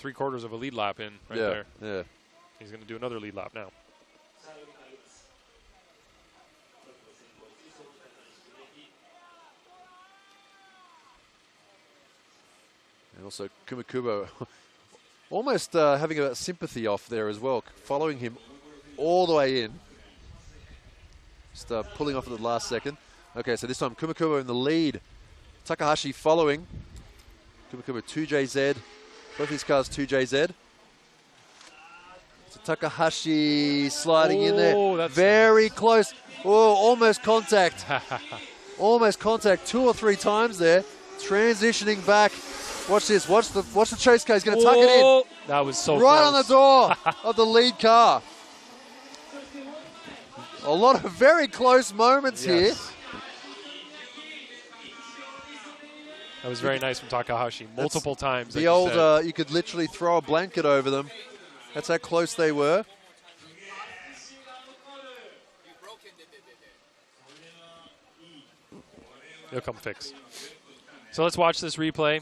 S2: 3/4 of a lead lap in there.
S1: Yeah.
S2: He's going to do another lead lap now.
S1: And also Kumakubo almost having a sympathy off there as well, following him all the way in. Just pulling off at the last second. Okay, so this time Kumakubo in the lead. Takahashi following. Kumakubo 2JZ. Both these cars 2JZ. So Takahashi sliding in there.
S2: That's
S1: very close. Oh, almost contact. Almost contact 2 or 3 times there. Transitioning back. Watch this. Watch the chase car. He's going to tuck it in.
S2: That was so
S1: right
S2: close.
S1: on the door of the lead car. A lot of very close moments here.
S2: That was very nice from Takahashi. Multiple times.
S1: The old, you could literally throw a blanket over them That's how close they were.
S2: He'll come fix. So let's watch this replay.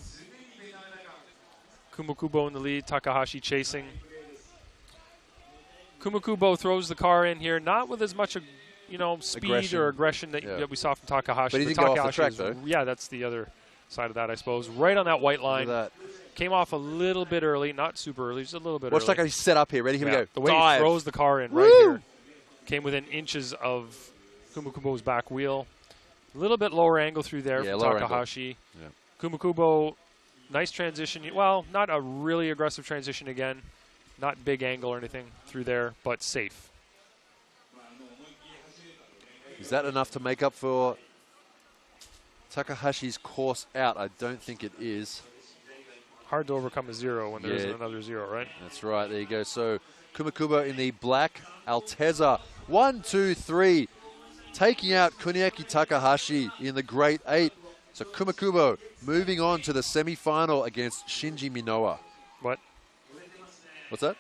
S2: Kumukubo in the lead, Takahashi chasing. Kumukubo throws the car in here, not with as much, speed or aggression that we saw from Takahashi.
S1: But he didn't go off the track, though.
S2: Yeah, that's the other side of that, I suppose. Right on that white line. Came off a little bit early, not super early, just a little bit early.
S1: Watch Takahashi set up here. Ready? Here we go.
S2: The way he throws the car in right here. Came within inches of Kumukubo's back wheel. A little bit lower angle through there for Takahashi.
S1: Yeah.
S2: Kumukubo, nice transition. Well, not a really aggressive transition again. Not big angle or anything through there, but safe.
S1: Is that enough to make up for Takahashi's course out? I don't think it is.
S2: Hard to overcome a zero when there isn't another zero, right?
S1: That's right. There you go. So Kumukubo in the black Altezza. 1, 2, 3. Taking out Kunieki Takahashi in the Great 8. So Kumukubo moving on to the semi-final against Shinji Minoa.
S2: What?
S1: What's that?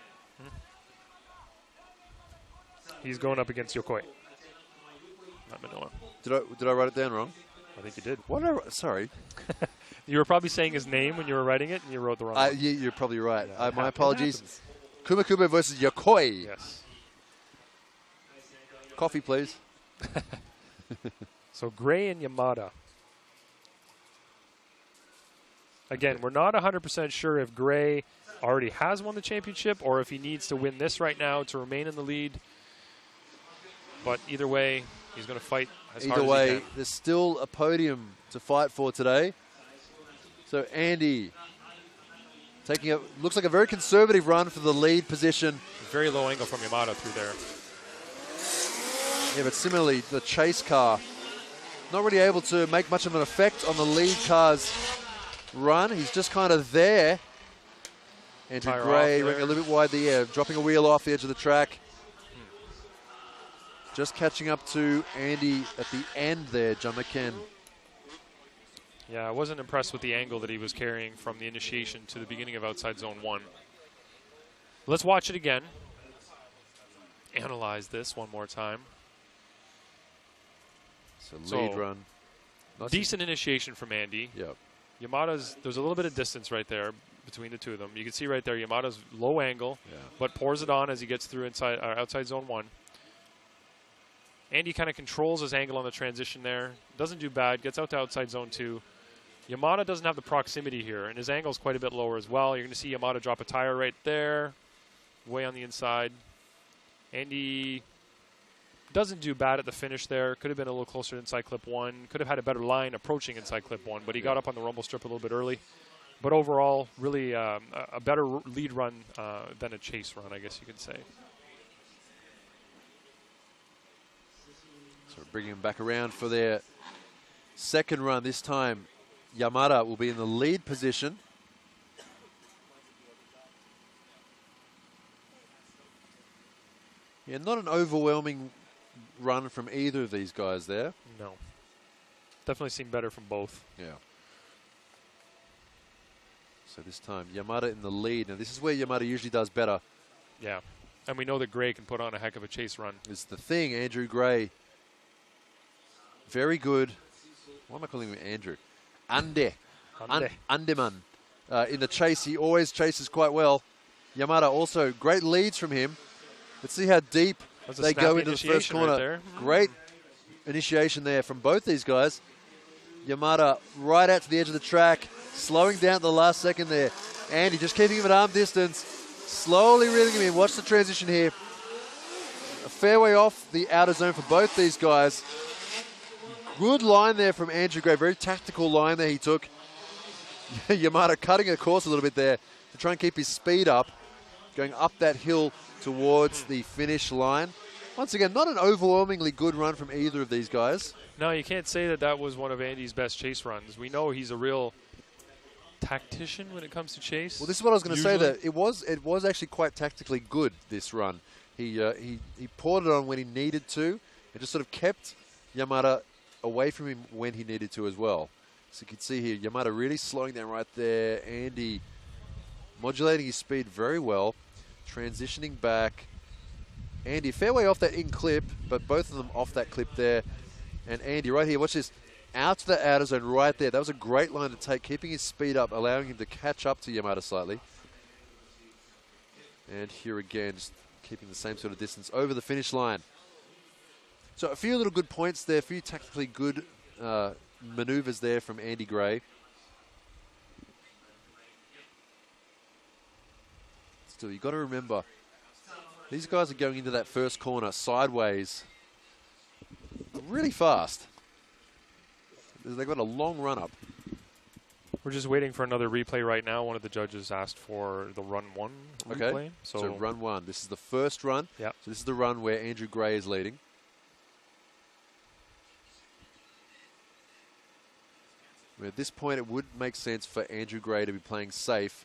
S2: He's going up against Yokoi. Not Minoa.
S1: Did I write it down wrong?
S2: I think you did.
S1: What? Sorry.
S2: You were probably saying his name when you were writing it, and you wrote the wrong one.
S1: Yeah, you're probably right.
S2: Yeah,
S1: my apologies. Kumukubo versus Yokoi.
S2: Yes.
S1: Coffee, please.
S2: So Gray and Yamada. Again, we're not 100% sure if Gray already has won the championship or if he needs to win this right now to remain in the lead. But either way, he's going to fight as hard as he can.
S1: Either way, there's still a podium to fight for today. So Andy taking looks like a very conservative run for the lead position.
S2: Very low angle from Yamada through there.
S1: Yeah, but similarly, the chase car not really able to make much of an effect on the lead car's run. He's just kind of there. Andrew Gray running a little bit wide the air, dropping a wheel off the edge of the track. Just catching up to Andy at the end there, John McKen.
S2: Yeah, I wasn't impressed with the angle that he was carrying from the initiation to the beginning of outside zone 1. Let's watch it again. Analyze this one more time.
S1: So lead run.
S2: Decent initiation from Andy.
S1: Yep.
S2: Yamada's, there's a little bit of distance right there between the two of them. You can see right there Yamada's low angle, but pours it on as he gets through outside zone 1. Andy kind of controls his angle on the transition there. Doesn't do bad. Gets out to outside zone 2. Yamada doesn't have the proximity here, and his angle is quite a bit lower as well. You're going to see Yamada drop a tire right there, way on the inside. Andy doesn't do bad at the finish there. Could have been a little closer to inside clip 1. Could have had a better line approaching inside clip 1, but he got up on the rumble strip a little bit early. But overall, really a better lead run than a chase run, I guess you could say.
S1: So bringing him back around for their second run. This time, Yamada will be in the lead position. Yeah, not an overwhelming run from either of these guys there.
S2: No. Definitely seen better from both.
S1: Yeah. So this time, Yamada in the lead. Now, this is where Yamada usually does better.
S2: Yeah. And we know that Gray can put on a heck of a chase run.
S1: It's the thing, Andrew Gray. Very good. Why am I calling him Andrew? Andeman. In the chase, he always chases quite well. Yamada also, great leads from him. Let's see how deep they go into the first corner.
S2: Right,
S1: great initiation there from both these guys. Yamada right out to the edge of the track, slowing down at the last second there. Andy just keeping him at arm distance, slowly reeling him in. Watch the transition here. A fair way off the outer zone for both these guys. Good line there from Andrew Gray. Very tactical line there he took. Yamada cutting a course a little bit there to try and keep his speed up. Going up that hill towards the finish line. Once again, not an overwhelmingly good run from either of these guys.
S2: No, you can't say that that was one of Andy's best chase runs. We know he's a real tactician when it comes to chase.
S1: Well, this is what I was going to say. That it was actually quite tactically good, this run. He poured it on when he needed to, and just sort of kept Yamada away from him when he needed to as well. So you can see here, Yamada really slowing down right there. Andy modulating his speed very well. Transitioning back. Andy, fair way off that in clip, but both of them off that clip there. And Andy, right here, watch this. Out to the outer zone right there. That was a great line to take, keeping his speed up, allowing him to catch up to Yamada slightly. And here again, just keeping the same sort of distance over the finish line. So a few little good points there, a few tactically good maneuvers there from Andy Gray. Still, you've got to remember, these guys are going into that first corner sideways really fast. They've got a long run up.
S2: We're just waiting for another replay right now. One of the judges asked for the run 1 replay.
S1: Okay. So run 1. This is the first run.
S2: Yeah.
S1: So this is the run where Andrew Gray is leading. At this point, it would make sense for Andrew Gray to be playing safe.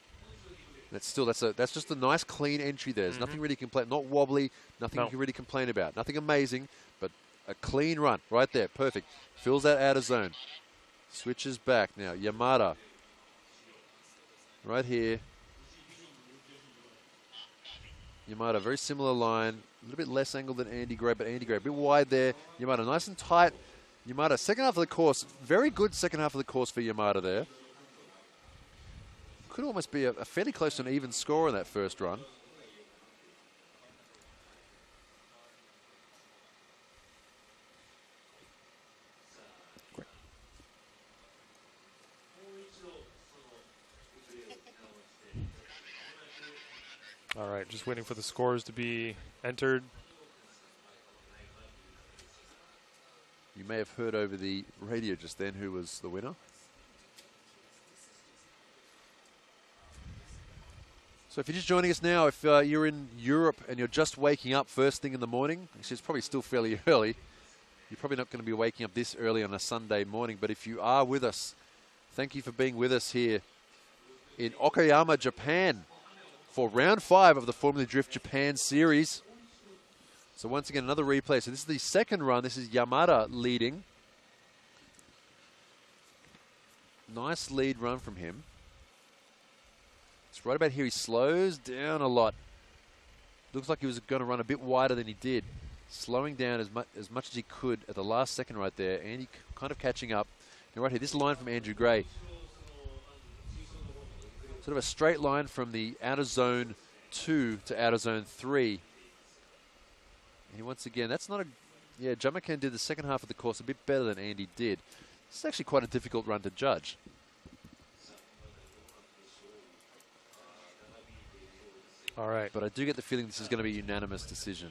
S1: That's just a nice clean entry there. There's nothing really complain, not wobbly, nothing you can really complain about. Nothing amazing, but a clean run right there. Perfect. Fills that outer zone. Switches back now. Yamada. Right here. Yamada, very similar line. A little bit less angle than Andy Gray, but Andy Gray a bit wide there. Yamada nice and tight. Yamada, second half of the course. Very good second half of the course for Yamada there. Could almost be a fairly close to an even score in that first run.
S2: All right, just waiting for the scores to be entered.
S1: You may have heard over the radio just then who was the winner. So if you're just joining us now, if you're in Europe and you're just waking up first thing in the morning, actually it's probably still fairly early. You're probably not going to be waking up this early on a Sunday morning, but if you are with us, thank you for being with us here in Okayama, Japan for round 5 of the Formula Drift Japan series. So once again, another replay. So this is the second run. This is Yamada leading. Nice lead run from him. It's right about here. He slows down a lot. Looks like he was going to run a bit wider than he did. Slowing down as much as he could at the last second right there. Andy kind of catching up. Now right here, this line from Andrew Gray. Sort of a straight line from the outer zone 2 to outer zone 3. And once again, that's not a... Yeah, Jamakan did the second half of the course a bit better than Andy did. This is actually quite a difficult run to judge.
S2: All right.
S1: But I do get the feeling this is going to be a unanimous decision.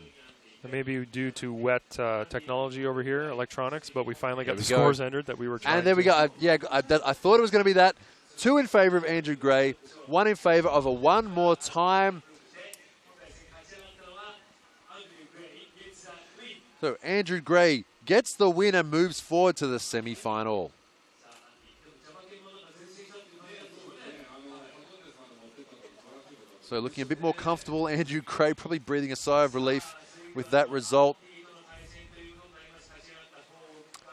S2: It may be due to wet technology over here, electronics, but we finally got the scores entered that we were trying to.
S1: And there we go. I thought it was going to be that. 2 in favor of Andrew Gray, 1 in favor of a one more time. So Andrew Gray gets the win and moves forward to the semi-final. So looking a bit more comfortable, Andrew Gray probably breathing a sigh of relief with that result.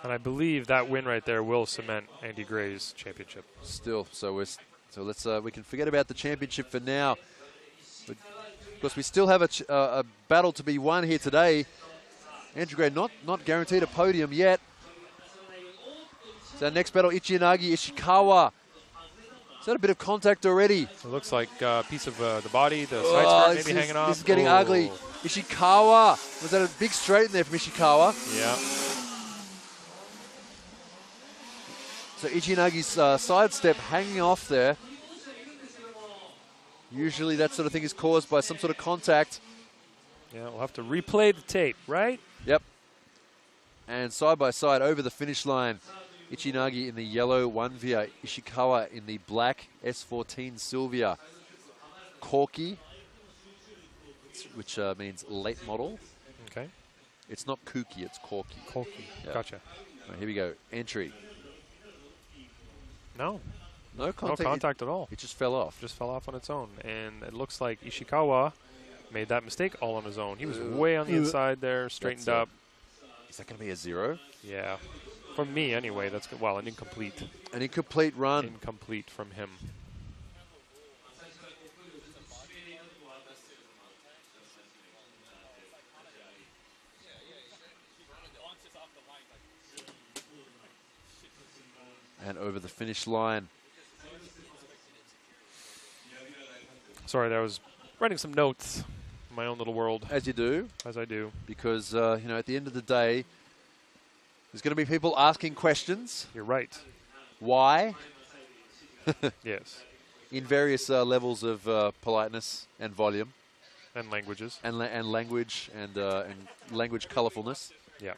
S2: And I believe that win right there will cement Andy Gray's championship.
S1: Still, so let's we can forget about the championship for now. But of course, we still have a battle to be won here today. Andrew Gray not guaranteed a podium yet. So our next battle, Ichi Ishikawa. Is that a bit of contact already?
S2: It looks like a piece of the body, the side skirt maybe hanging off.
S1: This is getting ugly. Ishikawa. Was that a big straight in there from Ishikawa?
S2: Yeah.
S1: So Ichinagi's sidestep hanging off there. Usually that sort of thing is caused by some sort of contact.
S2: Yeah, we'll have to replay the tape, right?
S1: Yep. And side by side over the finish line. Ichinagi in the yellow 1Via, Ishikawa in the black S14 Sylvia. Corky, which means late model.
S2: Okay.
S1: It's not kooky, it's corky.
S2: Corky,
S1: Yep.
S2: Gotcha.
S1: Right, here we go. Entry.
S2: No
S1: contact.
S2: contact at all.
S1: It just fell off.
S2: Just fell off on its own. And it looks like Ishikawa made that mistake all on his own. He was way on the inside there, straightened up.
S1: Is that going to be a 0?
S2: Yeah. For me, anyway, that's good. Well, an incomplete.
S1: An incomplete run.
S2: Incomplete from him.
S1: and over the finish line.
S2: Sorry, I was writing some notes in my own little world.
S1: As you do.
S2: As I do.
S1: Because, you know, at the end of the day, there's going to be people asking questions.
S2: You're right.
S1: Why?
S2: Yes.
S1: In various levels of politeness and volume.
S2: And languages.
S1: And language and language colorfulness.
S2: Yeah.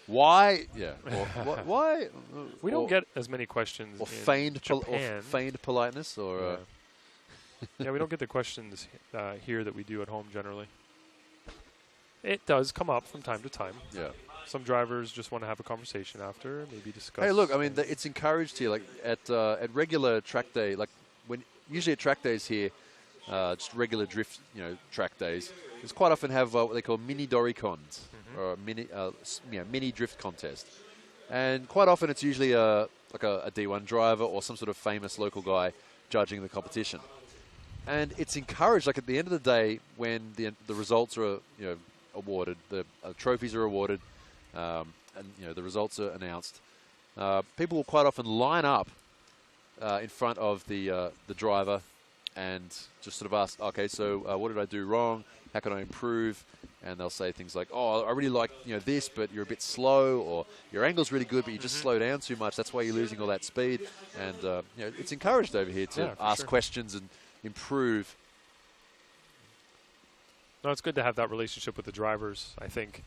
S1: Why? Yeah. Why?
S2: We don't get as many questions.
S1: Or
S2: in
S1: feigned politeness, or.
S2: Yeah, we don't get the questions here that we do at home generally. It does come up from time to time.
S1: Yeah.
S2: Some drivers just want to have a conversation after, maybe discuss.
S1: Hey, look, I mean, it's encouraged here. Like at regular track day, like usually at track days here, just regular drift, track days. There's quite often have what they call mini Doricons, or mini drift contest, and quite often it's usually like a D1 driver or some sort of famous local guy judging the competition. And it's encouraged, like at the end of the day, when the results are awarded, the trophies are awarded, and the results are announced. People will quite often line up in front of the driver and just sort of ask, okay, so what did I do wrong? How can I improve? And they'll say things like, oh, I really like this, but you're a bit slow, or your angle's really good, but you just slow down too much. That's why you're losing all that speed. And it's encouraged over here to ask questions and improve.
S2: No, it's good to have that relationship with the drivers. I think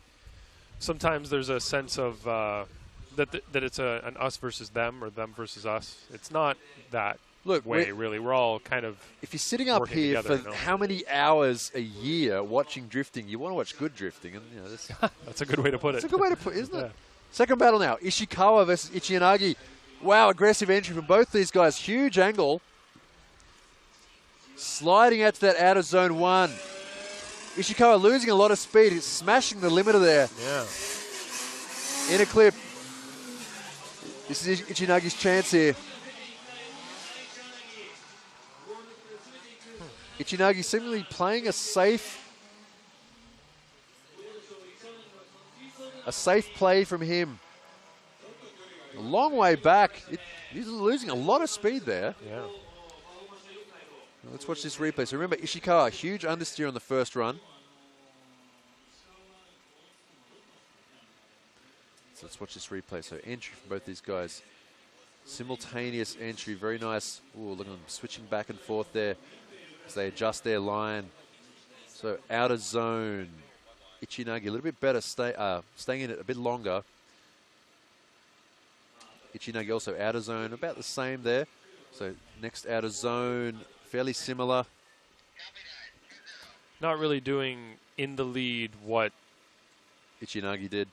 S2: sometimes there's a sense of that it's an us versus them or them versus us. It's not that way, really. We're all kind of. If
S1: you're sitting up here for how many hours a year watching drifting, you want to watch good drifting, and this
S2: that's a good way to put it.
S1: It's a good way to put it, isn't it? Second battle now, Ishikawa versus Ichi. Wow, aggressive entry from both these guys. Huge angle. Sliding out to that outer zone 1. Ishikawa losing a lot of speed. He's smashing the limiter there.
S2: Yeah.
S1: In a clip. This is Ichinagi's chance here. Ichinagi seemingly playing a safe play from him. A long way back. He's losing a lot of speed there.
S2: Yeah.
S1: Let's watch this replay. So remember, Ishikawa, huge understeer on the first run. So let's watch this replay. So entry from both these guys. Simultaneous entry, very nice. Ooh, look at them switching back and forth there as they adjust their line. So outer zone. Ichinagi a little bit better, staying in it a bit longer. Ichinagi also outer zone, about the same there. So next outer zone, fairly similar.
S2: Not really doing in the lead what
S1: Ichinagi did.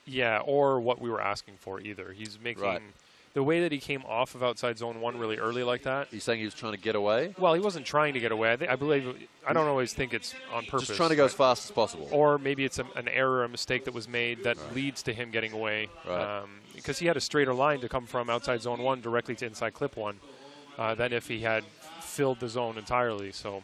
S2: Yeah, or what we were asking for either. He's making the way that he came off of outside zone 1 really early like that.
S1: He's saying he was trying to get away?
S2: Well, he wasn't trying to get away. I don't always think it's on purpose.
S1: Just trying to go as fast as possible.
S2: Or maybe it's an error, a mistake that was made that leads to him getting away. Because he had a straighter line to come from outside zone 1 directly to inside clip 1 than if he had filled the zone entirely. So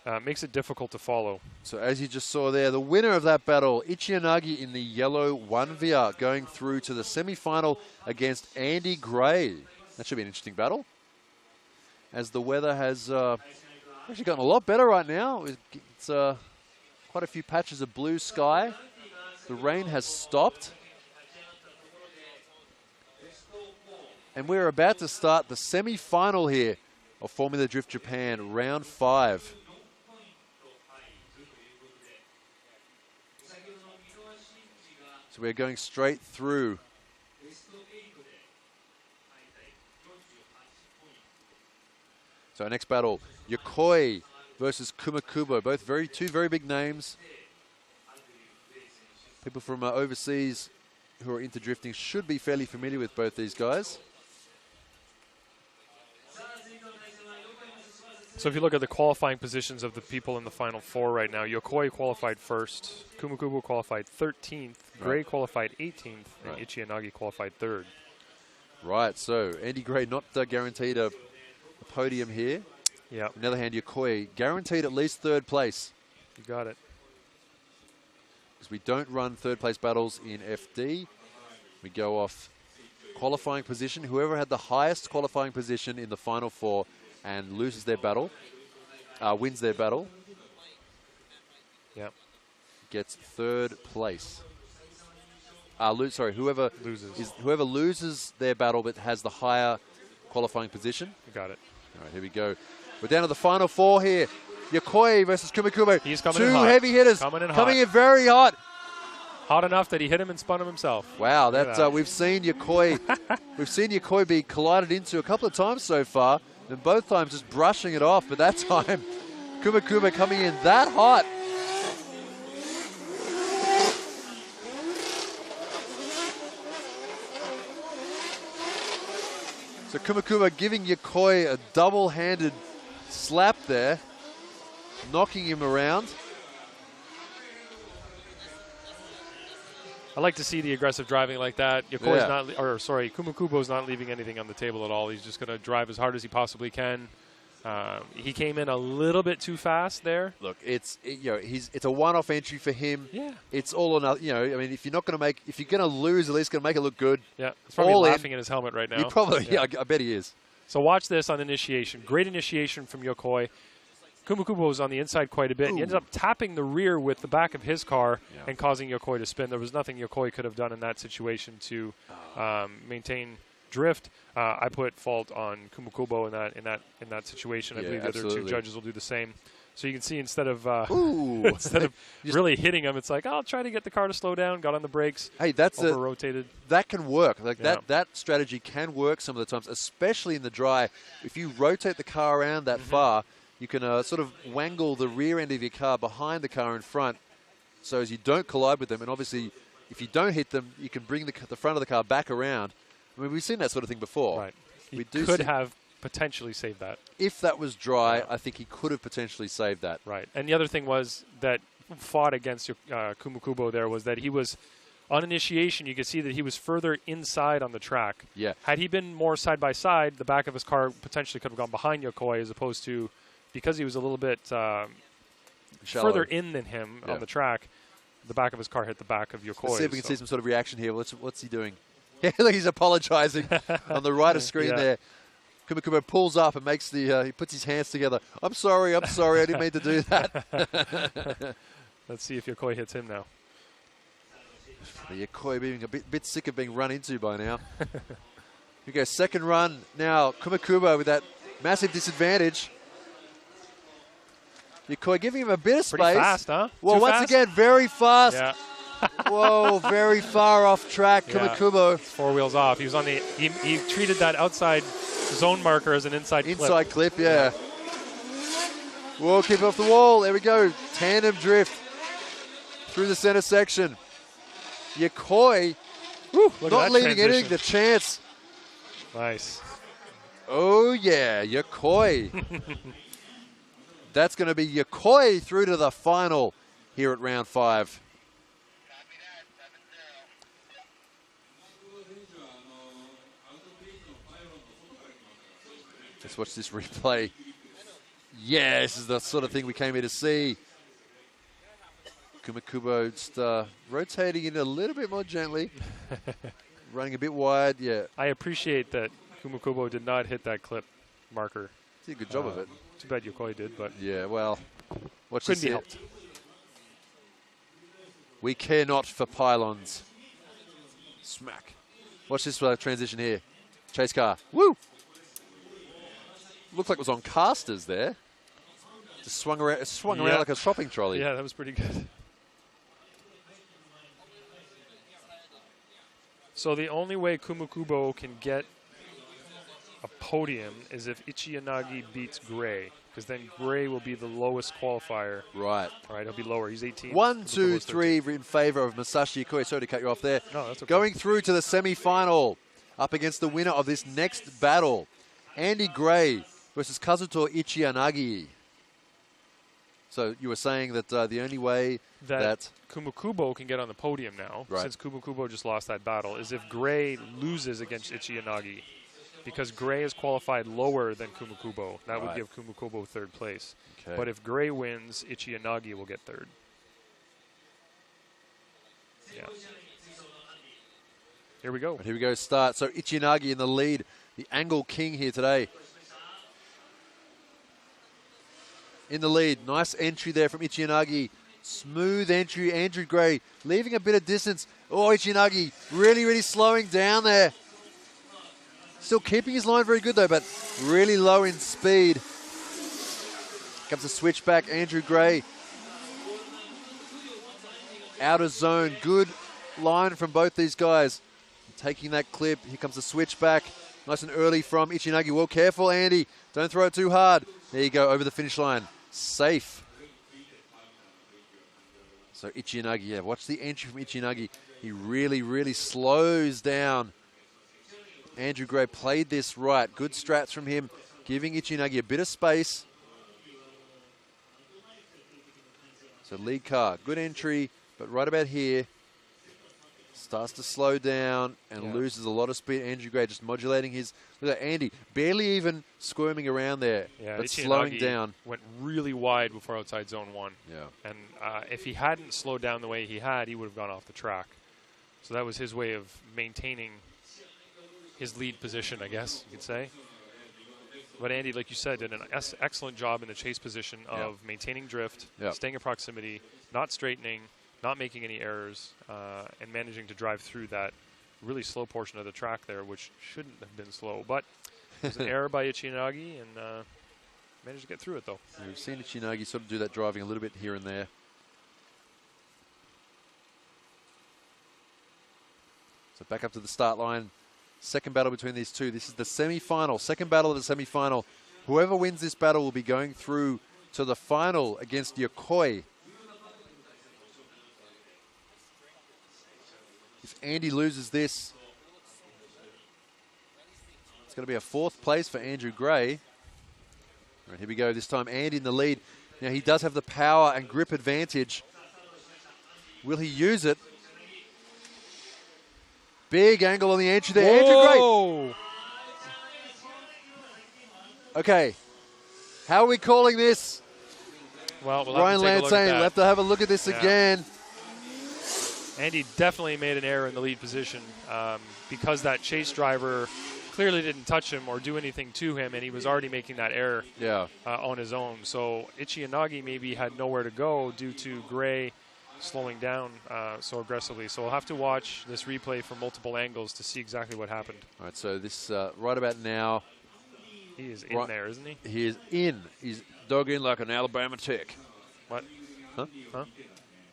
S2: it makes it difficult to follow.
S1: So as you just saw there, the winner of that battle, Ichinagi in the yellow 1VR, going through to the semi-final against Andy Gray. That should be an interesting battle. As the weather has actually gotten a lot better right now. It's quite a few patches of blue sky. The rain has stopped. And we're about to start the semi-final here of Formula Drift Japan, round 5. So we're going straight through. So our next battle, Yokoi versus Kumakubo. Both two very big names. People from overseas who are into drifting should be fairly familiar with both these guys.
S2: So if you look at the qualifying positions of the people in the Final Four right now, Yokoi qualified first, Kumakubo qualified 13th, Gray qualified 18th, and Ichinagi qualified 3rd.
S1: Right, so Andy Gray not guaranteed a podium here.
S2: Yeah.
S1: On the other hand, Yokoi guaranteed at least 3rd place.
S2: You got it.
S1: Because we don't run 3rd place battles in FD. We go off qualifying position. Whoever had the highest qualifying position in the final 4 and loses their battle, wins their battle,
S2: Yep.
S1: gets 3rd place. Whoever loses their battle but has the higher qualifying position.
S2: You got it.
S1: All right, here we go. We're down to the final 4 here. Yokoi versus Kumakubo.
S2: He's coming
S1: 2
S2: in hot.
S1: heavy hitters.
S2: Coming
S1: in very hot.
S2: Hot enough that he hit him and spun him himself.
S1: Wow, we've seen Yokoi be collided into a couple of times so far, and both times just brushing it off. But that time, Kumakubo coming in that hot. So Kumakubo giving Yokoi a double-handed slap there, knocking him around.
S2: I like to see the aggressive driving like that. Kumakubo's not leaving anything on the table at all. He's just going to drive as hard as he possibly can. He came in a little bit too fast there.
S1: Look, it's a one-off entry for him.
S2: Yeah.
S1: It's all or nothing. I mean, if you're going to lose, at least going to make it look good.
S2: Yeah. He's probably laughing in his helmet right now.
S1: He probably, I bet he is.
S2: So watch this on initiation. Great initiation from Yokoi. Kumakubo was on the inside quite a bit. Ooh. He ended up tapping the rear with the back of his car and causing Yokoi to spin. There was nothing Yokoi could have done in that situation to maintain drift. I put fault on Kumakubo in that situation. I believe the other 2 judges will do the same. So you can see instead of really hitting him, it's like, I'll try to get the car to slow down. Got on the brakes.
S1: Hey, that's
S2: over-rotated.
S1: That can work. That strategy can work some of the times, especially in the dry. If you rotate the car around that far, you can sort of wangle the rear end of your car behind the car in front, so as you don't collide with them. And obviously, if you don't hit them, you can bring the front of the car back around. I mean, we've seen that sort of thing before.
S2: Right. He could have potentially saved that.
S1: If that was dry, I think he could have potentially saved that.
S2: Right. And the other thing was that fought against Kumakubo there was that he was, on initiation, you could see that he was further inside on the track.
S1: Yeah.
S2: Had he been more side by side, the back of his car potentially could have gone behind Yokoi, as opposed to, because he was a little bit further in than him on the track, the back of his car hit the back of Yokoi.
S1: Let's see if we can see some sort of reaction here. What's he doing? Yeah, look, he's apologizing on the right of screen there. Kumakubo pulls up and makes he puts his hands together. I'm sorry, I didn't mean to do that.
S2: Let's see if Yokoi hits him now.
S1: Yokoi being a bit sick of being run into by now. Here we go, second run. Now Kumakubo with that massive disadvantage. Yokoi giving him a bit of space.
S2: Pretty fast, huh?
S1: Well, once again, very fast.
S2: Yeah.
S1: Whoa, very far off track, Kumakubo.
S2: 4 wheels off. He was on the. He treated that outside zone marker as an inside clip.
S1: Inside clip, yeah. Whoa, keep it off the wall. There we go. Tandem drift through the center section. Yokoi not leaving anything to chance.
S2: Nice.
S1: Oh, yeah, Yokoi. That's going to be Yokoi through to the final here at round 5. Let's watch this replay. Yeah, this is the sort of thing we came here to see. Kumakubo just rotating in a little bit more gently. Running a bit wide, yeah.
S2: I appreciate that Kumakubo did not hit that clip marker.
S1: Did a good job of it.
S2: Too bad Yokoi did, but...
S1: Yeah, well, watch
S2: couldn't
S1: this
S2: be helped.
S1: We care not for pylons. Smack. Watch this transition here. Chase car. Woo! Looked like it was on casters there. Just swung around like a shopping trolley.
S2: Yeah, that was pretty good. So the only way Kumakubo can get a podium is if Ichi beats Gray, because then Gray will be the lowest qualifier.
S1: Right.
S2: All right, he'll be lower. He's 18.
S1: 1, 2, 3 in favor of Masashi Yokoi. Sorry to cut you off there.
S2: No, that's okay.
S1: Going through to the semi-final, up against the winner of this next battle, Andy Gray versus Kazuto Ichiyanagi. So you were saying that the only way that
S2: Kumakubo can get on the podium now, since Kumakubo just lost that battle, is if Gray loses against Ichiyanagi. Because Gray is qualified lower than Kumakubo. That would give Kumakubo third place. Okay. But if Gray wins, Ichiyanagi will get third. Yeah. Here we go.
S1: But here we go, start. So Ichinagi in the lead, the angle king here today. In the lead, nice entry there from Ichinagi. Smooth entry, Andrew Gray leaving a bit of distance. Oh, Ichinagi really, really slowing down there. Still keeping his line very good though, but really low in speed. Comes a switchback, Andrew Gray. Out of zone, good line from both these guys. Taking that clip, here comes a switchback. Nice and early from Ichinagi. Well, careful, Andy. Don't throw it too hard. There you go, over the finish line. Safe. So Ichinagi, yeah, watch the entry from Ichinagi. He really, really slows down. Andrew Gray played this right. Good strats from him, giving Ichinagi a bit of space. So lead car, good entry, but right about here, starts to slow down and loses a lot of speed. Andrew Gray just modulating his... Look at Andy, barely even squirming around there, but
S2: Ichinagi
S1: slowing down.
S2: Went really wide before outside zone 1.
S1: Yeah.
S2: And if he hadn't slowed down the way he had, he would have gone off the track. So that was his way of maintaining his lead position, I guess you could say. But Andy, like you said, did an excellent job in the chase position of maintaining drift, staying in proximity, not straightening, not making any errors, and managing to drive through that really slow portion of the track there, which shouldn't have been slow. But it was an error by Ichinagi, and managed to get through it, though.
S1: Yeah, we've seen Ichinagi sort of do that driving a little bit here and there. So back up to the start line. Second battle between these two. This is the semi-final. Second battle of the semi-final. Whoever wins this battle will be going through to the final against Yokoi. If Andy loses this, it's going to be a 4th place for Andrew Gray. All right, here we go. This time Andy in the lead. Now he does have the power and grip advantage. Will he use it? Big angle on the entry there.
S2: Whoa.
S1: Andrew Gray. Okay. How are we calling this?
S2: Well, we'll
S1: Ryan
S2: have to take a look at
S1: Lansane,
S2: that.
S1: we'll have to have a look at this again.
S2: Andy definitely made an error in the lead position because that chase driver clearly didn't touch him or do anything to him, and he was already making that error on his own. So Ichinagi maybe had nowhere to go due to Gray slowing down so aggressively. So we'll have to watch this replay from multiple angles to see exactly what happened.
S1: All right, so this right about now.
S2: He is in there, isn't he?
S1: He is in. He's dug in like an Alabama tick.
S2: What?
S1: Huh?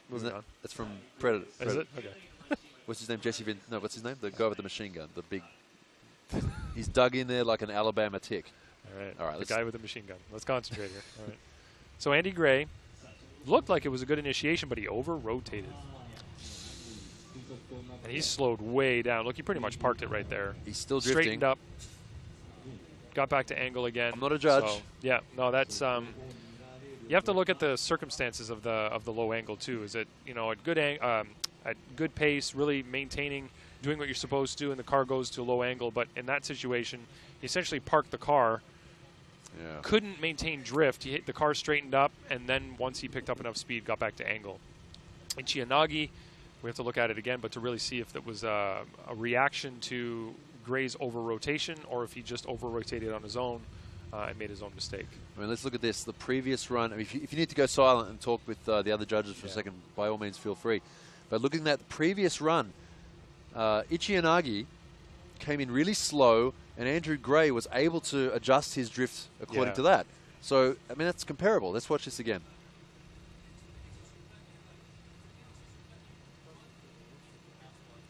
S2: Moving on.
S1: That's from Predator.
S2: Is it? Okay.
S1: What's his name? No, what's his name? The guy with the machine gun. The big... He's dug in there like an Alabama tick.
S2: All right. The guy with the machine gun. Let's concentrate here. All right. So Andy Gray looked like it was a good initiation, but he over-rotated. And he slowed way down. Look, he pretty much parked it right there.
S1: He's still drifting.
S2: Straightened up. Got back to angle again.
S1: I'm not a judge.
S2: So, yeah, no, that's... you have to look at the circumstances of the low angle, too. Is it, at good pace, really maintaining, doing what you're supposed to, and the car goes to a low angle. But in that situation, he essentially parked the car, couldn't maintain drift. He hit the car straightened up, and then once he picked up enough speed, got back to angle. Ichinagi, we have to look at it again, but to really see if that was a reaction to Gray's over-rotation or if he just over-rotated on his own and made his own mistake. I
S1: mean, let's look at this. The previous run, if you need to go silent and talk with the other judges for a second, by all means, feel free. But looking at the previous run, Ichinagi came in really slow, and Andrew Gray was able to adjust his drift according to that. So, I mean, that's comparable. Let's watch this again.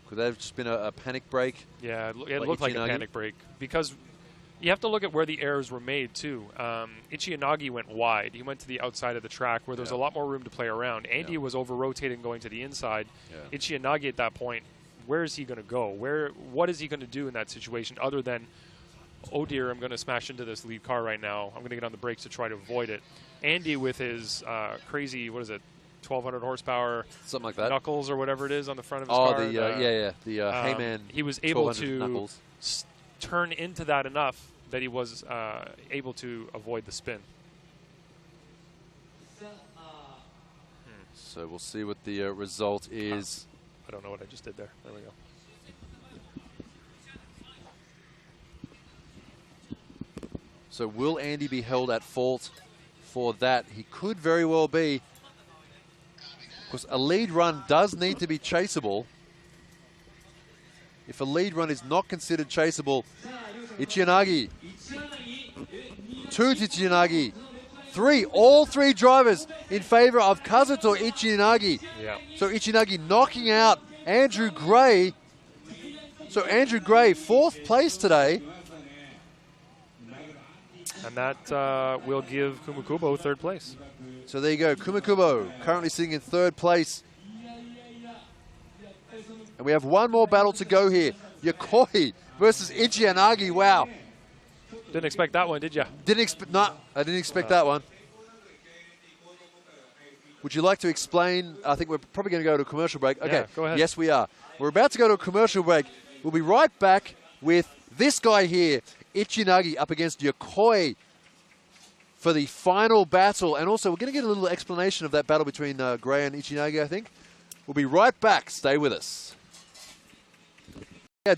S1: Could that have just been a panic break?
S2: Yeah, it looked like a panic break because you have to look at where the errors were made, too. Ichinagi went wide. He went to the outside of the track where there was a lot more room to play around. Andy was over-rotating going to the inside. Ichinagi at that point, where is he going to go? What is he going to do in that situation other than, oh, dear, I'm going to smash into this lead car right now. I'm going to get on the brakes to try to avoid it. Andy with his crazy, 1,200 horsepower,
S1: something like that,
S2: knuckles or whatever it is on the front of his car.
S1: The Heyman.
S2: He was able to turn into that enough that he was able to avoid the spin.
S1: So we'll see what the result is.
S2: I don't know what I just did there. There we go.
S1: So will Andy be held at fault for that? He could very well be, because a lead run does need to be chaseable. If a lead run is not considered chaseable, Ichiyanagi. 2 to Ichiyanagi. 3, all 3 drivers in favor of Kazuto Ichiyanagi.
S2: Yeah.
S1: So Ichiyanagi knocking out Andrew Gray. So Andrew Gray, 4th place today.
S2: And that will give Kumakubo 3rd place.
S1: So there you go. Kumakubo currently sitting in 3rd place. And we have one more battle to go here. Yokoi versus Ichiyanagi. Wow.
S2: Didn't expect that one, did you?
S1: No, I didn't expect that one. Would you like to explain? I think we're probably going to go to a commercial break. Okay,
S2: yeah, go ahead.
S1: Yes, we are. We're about to go to a commercial break. We'll be right back with this guy here, Ichiyanagi, up against Yokoi for the final battle. And also, we're going to get a little explanation of that battle between Gray and Ichiyanagi, I think. We'll be right back. Stay with us.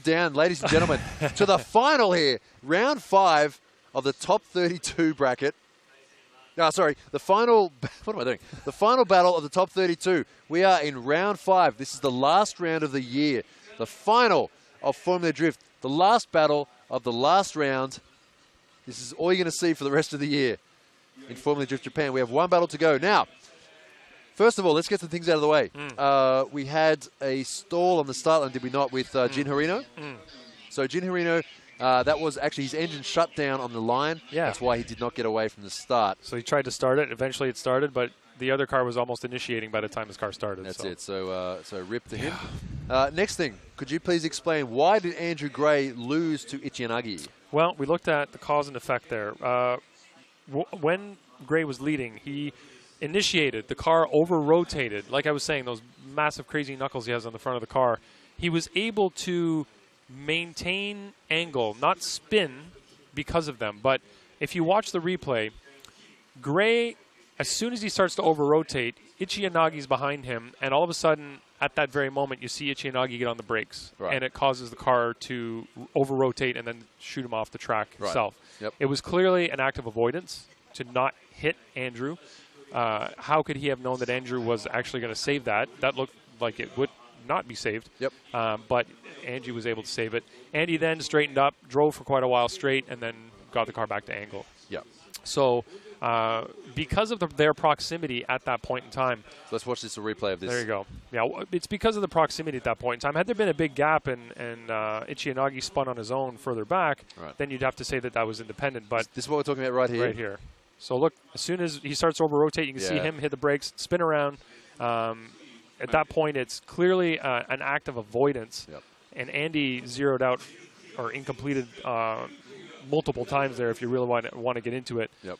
S1: Down, ladies and gentlemen, to the final here. Round 5 of the top 32 bracket. Sorry, the final, what am I doing? The final battle of the top 32. We are in round 5. This is the last round of the year. The final of Formula Drift. The last battle of the last round. This is all you're going to see for the rest of the year in Formula Drift Japan. We have one battle to go. Now, first of all, let's get some things out of the way. We had a stall on the start line, did we not, with Jin Harino? So Jin Harino, that was actually his engine shut down on the line.
S2: Yeah.
S1: That's why he did not get away from the start.
S2: So he tried to start it. Eventually it started, but the other car was almost initiating by the time his car started.
S1: That's it. So rip to him. Next thing, could you please explain why did Andrew Gray lose to Ichiyanagi?
S2: Well, we looked at the cause and effect there. When Gray was leading, he initiated, the car over-rotated. Like I was saying, those massive crazy knuckles he has on the front of the car. He was able to maintain angle, not spin because of them. But if you watch the replay, Gray, as soon as he starts to over-rotate, Ichiyanagi's behind him, and all of a sudden, at that very moment, you see Ichiyanagi get on the brakes, and it causes the car to over-rotate and then shoot him off the track itself.
S1: Yep.
S2: It was clearly an act of avoidance to not hit Andrew. How could he have known that Andrew was actually going to save that? That looked like it would not be saved.
S1: Yep.
S2: But Angie was able to save it. Andy then straightened up, drove for quite a while straight, and then got the car back to angle.
S1: Yep.
S2: So because of their proximity at that point in time.
S1: Let's watch this, a replay of this.
S2: There you go. Yeah, it's because of the proximity at that point in time. Had there been a big gap and Ichiyanagi spun on his own further back, then you'd have to say that that was independent. But
S1: this is what we're talking about right here.
S2: Right here. So look, as soon as he starts over-rotate, you can see him hit the brakes, spin around. At that point, it's clearly an act of avoidance.
S1: Yep.
S2: And Andy zeroed out or incompleted multiple times there if you really want to get into it.
S1: Yep.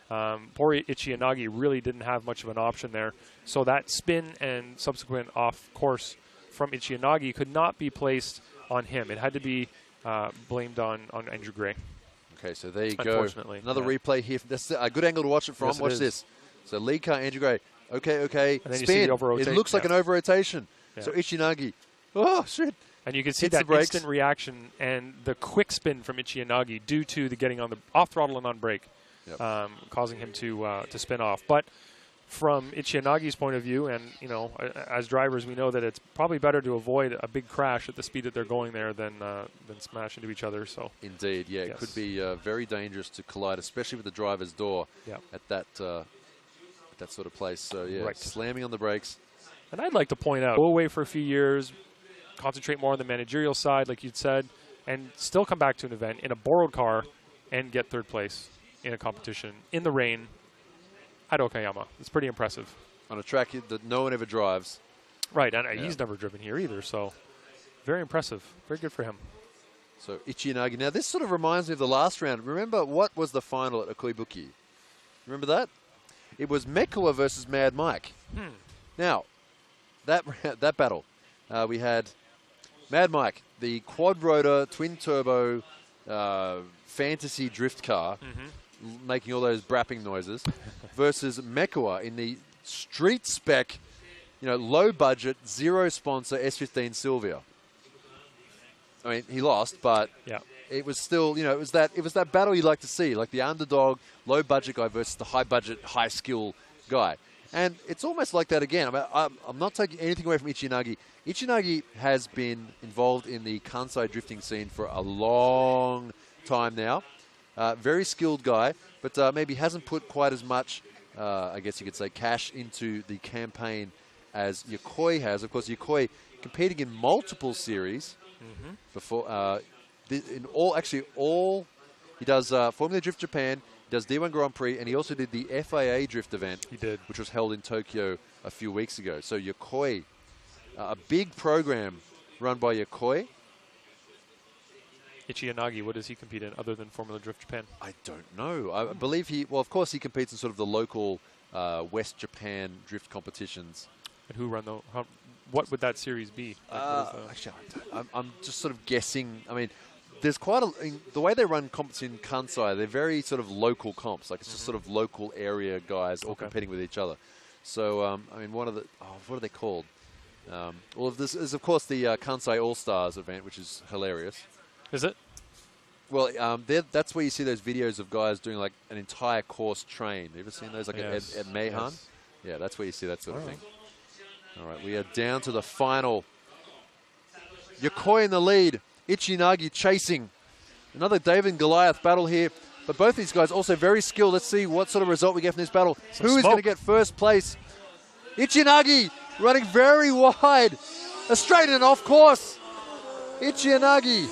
S2: Poor Ichiyanagi really didn't have much of an option there. So that spin and subsequent off course from Ichiyanagi could not be placed on him. It had to be blamed on Andrew Gray.
S1: Okay, so there you go.
S2: Unfortunately.
S1: Another replay here. That's a good angle to watch it from.
S2: Yes,
S1: watch this. So lead car, Andrew Gray. Okay.
S2: And then
S1: Spin.
S2: It
S1: looks like an over-rotation. Yeah. So Ichiyanagi. Oh, shit.
S2: And you can see that instant reaction and the quick spin from Ichiyanagi due to the getting on the off throttle and on brake, causing him to spin off. But from Ichiyanagi's point of view, and as drivers, we know that it's probably better to avoid a big crash at the speed that they're going there than smash into each other. So
S1: indeed, yeah, it could be very dangerous to collide, especially with the driver's door at that sort of place. So yeah, slamming on the brakes.
S2: And I'd like to point out, go away for a few years, concentrate more on the managerial side, like you'd said, and still come back to an event in a borrowed car and get third place in a competition in the rain at Okayama. It's pretty impressive. On
S1: a track that no one ever drives.
S2: Right, and he's never driven here either, so very impressive. Very good for him.
S1: So Ichiyanagi. Now, this sort of reminds me of the last round. Remember, what was the final at Okoibuki? Remember that? It was Mekua versus Mad Mike. Now, that battle, we had Mad Mike, the quad-rotor, twin-turbo fantasy drift car, making all those brapping noises, versus Mekua in the street spec, low-budget, zero-sponsor S15 Silvia. I mean, he lost, but it was still, you know, it was that battle you like to see, like the underdog, low budget guy versus the high budget, high skill guy. And it's almost like that again. I'm not taking anything away from Ichinagi. Ichinagi has been involved in the Kansai drifting scene for a long time now. Very skilled guy, but maybe hasn't put quite as much, I guess you could say, cash into the campaign as Yokoi has. Of course, Yokoi competing in multiple series before. In all, he does Formula Drift Japan. He does D1 Grand Prix, and he also did the FIA Drift event, which was held in Tokyo a few weeks ago. So Yokoi, a big program run by Yokoi.
S2: Ichi Yanagi, what does he compete in other than Formula Drift Japan?
S1: I don't know. I believe well, of course, he competes in sort of the local West Japan drift competitions.
S2: And who run what would that series be?
S1: Actually, I'm just sort of guessing. I mean, there's quite the way they run comps in Kansai, they're very sort of local comps. Like, it's just sort of local area guys all competing with each other. So, I mean, one of the, what are they called? Well, this is, of course, the Kansai All-Stars event, which is hilarious.
S2: Is it?
S1: Well, that's where you see those videos of guys doing, like, an entire course train. Have you ever seen those, like, at Meihan? Yes. Yeah, that's where you see that sort of thing. All right, we are down to the final. Yokoi in the lead. Ichinagi chasing. Another David and Goliath battle here. But both these guys also very skilled. Let's see what sort of result we get from this battle. Who is going to get first place? Ichinagi running very wide. A straight and off course. Ichinagi.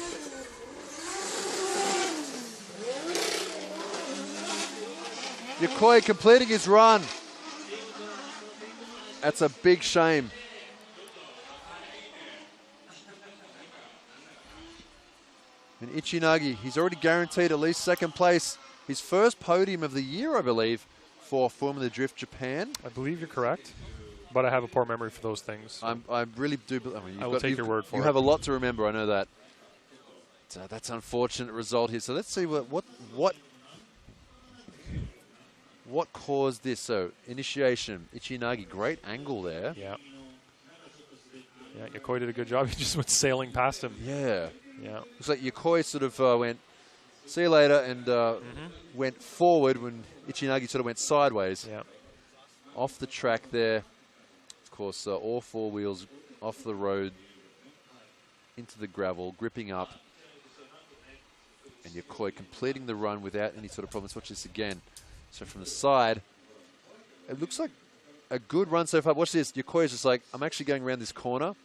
S1: Yokoi completing his run. That's a big shame. And Ichinagi, he's already guaranteed at least second place. His first podium of the year, I believe, for Formula Drift Japan.
S2: I believe you're correct, but I have a poor memory for those things.
S1: So I really do. I mean,
S2: I will take your word for it.
S1: You have a lot to remember, I know that. So that's an unfortunate result here. So let's see what caused this. So initiation, Ichinagi, great angle there.
S2: Yeah. Yeah, Yokoi did a good job. He just went sailing past him.
S1: Yeah.
S2: Yeah.
S1: Looks like Yokoi sort of went, see you later, and went forward when Ichinagi sort of went sideways.
S2: Yeah.
S1: Off the track there. Of course, all four wheels off the road into the gravel, gripping up. And Yokoi completing the run without any sort of problems. Watch this again. So from the side, it looks like a good run so far. Watch this. Yokoi is just like, I'm actually going around this corner.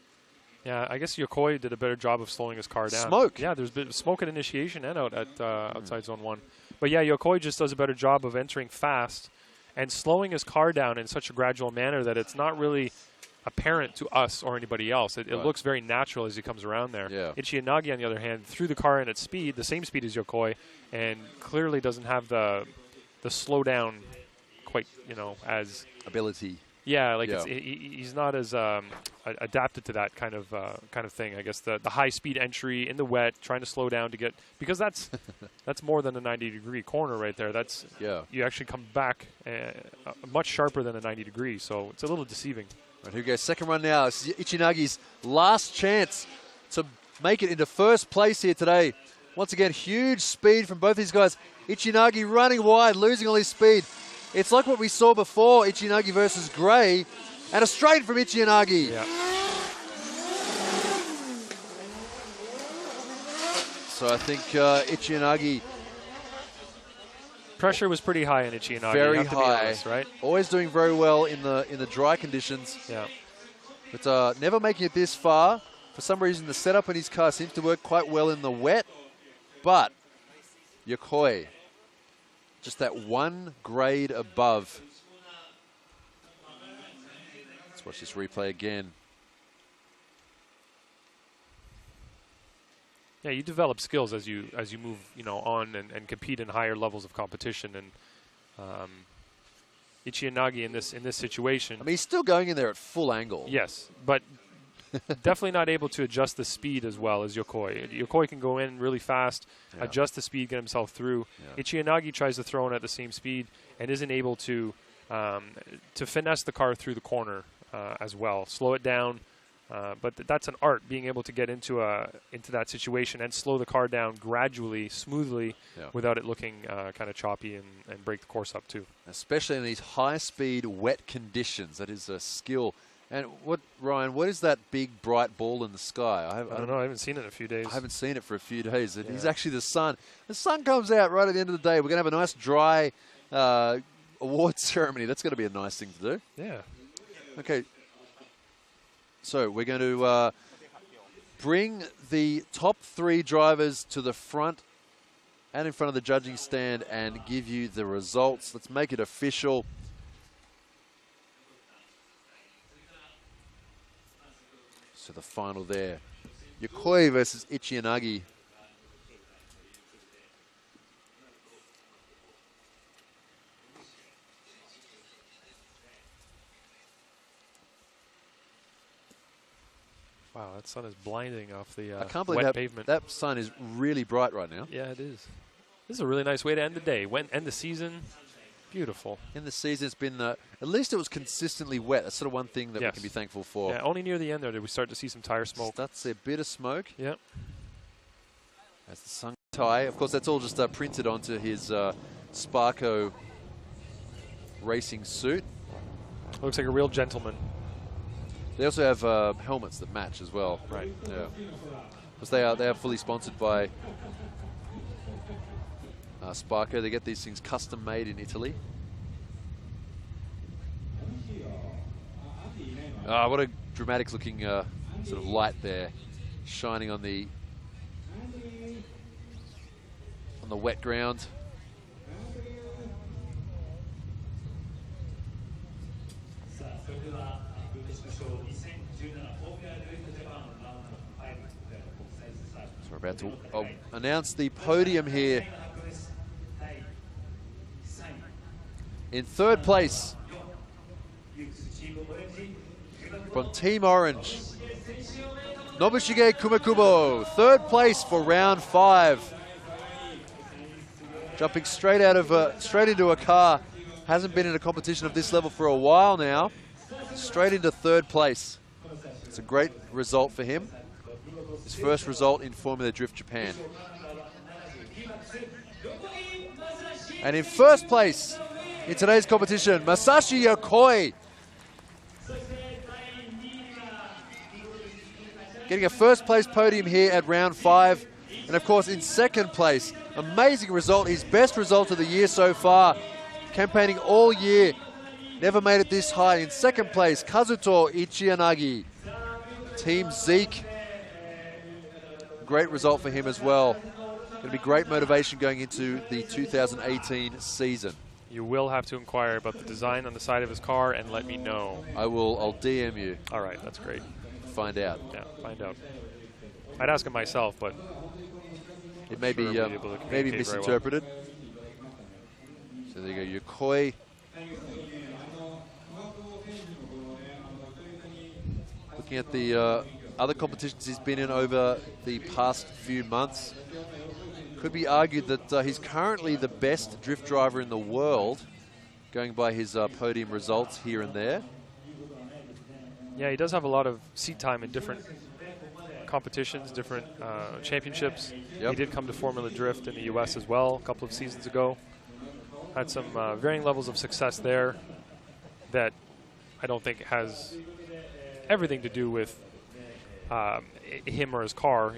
S2: Yeah, I guess Yokoi did a better job of slowing his car down.
S1: Smoke.
S2: Yeah, there's been smoke at initiation and out at outside zone 1. But yeah, Yokoi just does a better job of entering fast and slowing his car down in such a gradual manner that it's not really apparent to us or anybody else. It looks very natural as he comes around there.
S1: Yeah.
S2: Ichi Yanagi, on the other hand, threw the car in at speed, the same speed as Yokoi, and clearly doesn't have the slowdown quite, as
S1: ability.
S2: Yeah, like he's not as adapted to that kind of thing. I guess the high speed entry in the wet, trying to slow down to get, because that's more than a 90-degree corner right there. That's you actually come back much sharper than a 90 degrees, so it's a little deceiving.
S1: Right, here we go. Second run now. This is Ichinagi's last chance to make it into first place here today. Once again, huge speed from both these guys. Ichinagi running wide, losing all his speed. It's like what we saw before, Ichinagi versus Gray, and a straight from Ichinagi.
S2: Yeah.
S1: So I think Ichinagi...
S2: Pressure was pretty high on Ichinagi.
S1: Very high,
S2: honest, right?
S1: Always doing very well in the dry conditions.
S2: Yeah.
S1: But never making it this far. For some reason, the setup in his car seems to work quite well in the wet. But Yokoi, just that one grade above. Let's watch this replay again.
S2: Yeah, you develop skills as you move, on and compete in higher levels of competition. And Ichi Yanagi in this situation.
S1: I mean, he's still going in there at full angle.
S2: Yes, but definitely not able to adjust the speed as well as Yokoi. Yokoi can go in really fast, adjust the speed, get himself through. Yeah. Ichi Yanagi tries to throw in at the same speed and isn't able to finesse the car through the corner as well. Slow it down, But that's an art, being able to get into that situation and slow the car down gradually, smoothly, without it looking kind of choppy and break the course up too.
S1: Especially in these high-speed, wet conditions. That is a skill. And Ryan, what is that big, bright ball in the sky?
S2: I don't know. I haven't seen it in a few days.
S1: I haven't seen it for a few days. It is actually the sun. The sun comes out right at the end of the day. We're going to have a nice, dry award ceremony. That's going to be a nice thing to do.
S2: Yeah.
S1: Okay. So we're going to bring the top 3 drivers to the front and in front of the judging stand and give you the results. Let's make it official. So the final there. Yokoi versus Ichi and Agi.
S2: Wow, that sun is blinding off the
S1: I can't believe
S2: wet pavement.
S1: That sun is really bright right now.
S2: Yeah, it is. This is a really nice way to end the day. End the season. Beautiful.
S1: In the season, it's been, at least it was consistently wet. That's sort of one thing that we can be thankful for.
S2: Yeah, only near the end there did we start to see some tire smoke.
S1: That's a bit of smoke.
S2: Yep.
S1: As the sun tie. Of course, that's all just printed onto his Sparko racing suit.
S2: Looks like a real gentleman.
S1: They also have helmets that match as well.
S2: Right.
S1: Yeah. Because they are fully sponsored by Sparko. They get these things custom made in Italy. What a dramatic looking sort of light there, shining on the wet ground. So we're about to announce the podium here. In third place, from Team Orange, Nobushige Kumakubo. Third place for round 5. Jumping straight into a car. Hasn't been in a competition of this level for a while now. Straight into third place. It's a great result for him. His first result in Formula Drift Japan. And in first place in today's competition, Masashi Yokoi. Getting a first place podium here at round 5. And of course in second place, amazing result, his best result of the year so far. Campaigning all year, never made it this high. In second place, Kazuto Ichiyanagi. Team Zeke. Great result for him as well. Going to be great motivation going into the 2018 season.
S2: You will have to inquire about the design on the side of his car and let me know.
S1: I'll DM you.
S2: All right, that's great.
S1: Find out.
S2: Yeah, find out. I'd ask him myself, but
S1: it may be maybe misinterpreted. Well. So there you go, Yokoi. Looking at the other competitions he's been in over the past few months, could be argued that he's currently the best drift driver in the world, going by his podium results here and there.
S2: Yeah, he does have a lot of seat time in different competitions, different championships. Yep. He did come to Formula Drift in the US as well a couple of seasons ago. Had some varying levels of success there that I don't think has everything to do with him or his car.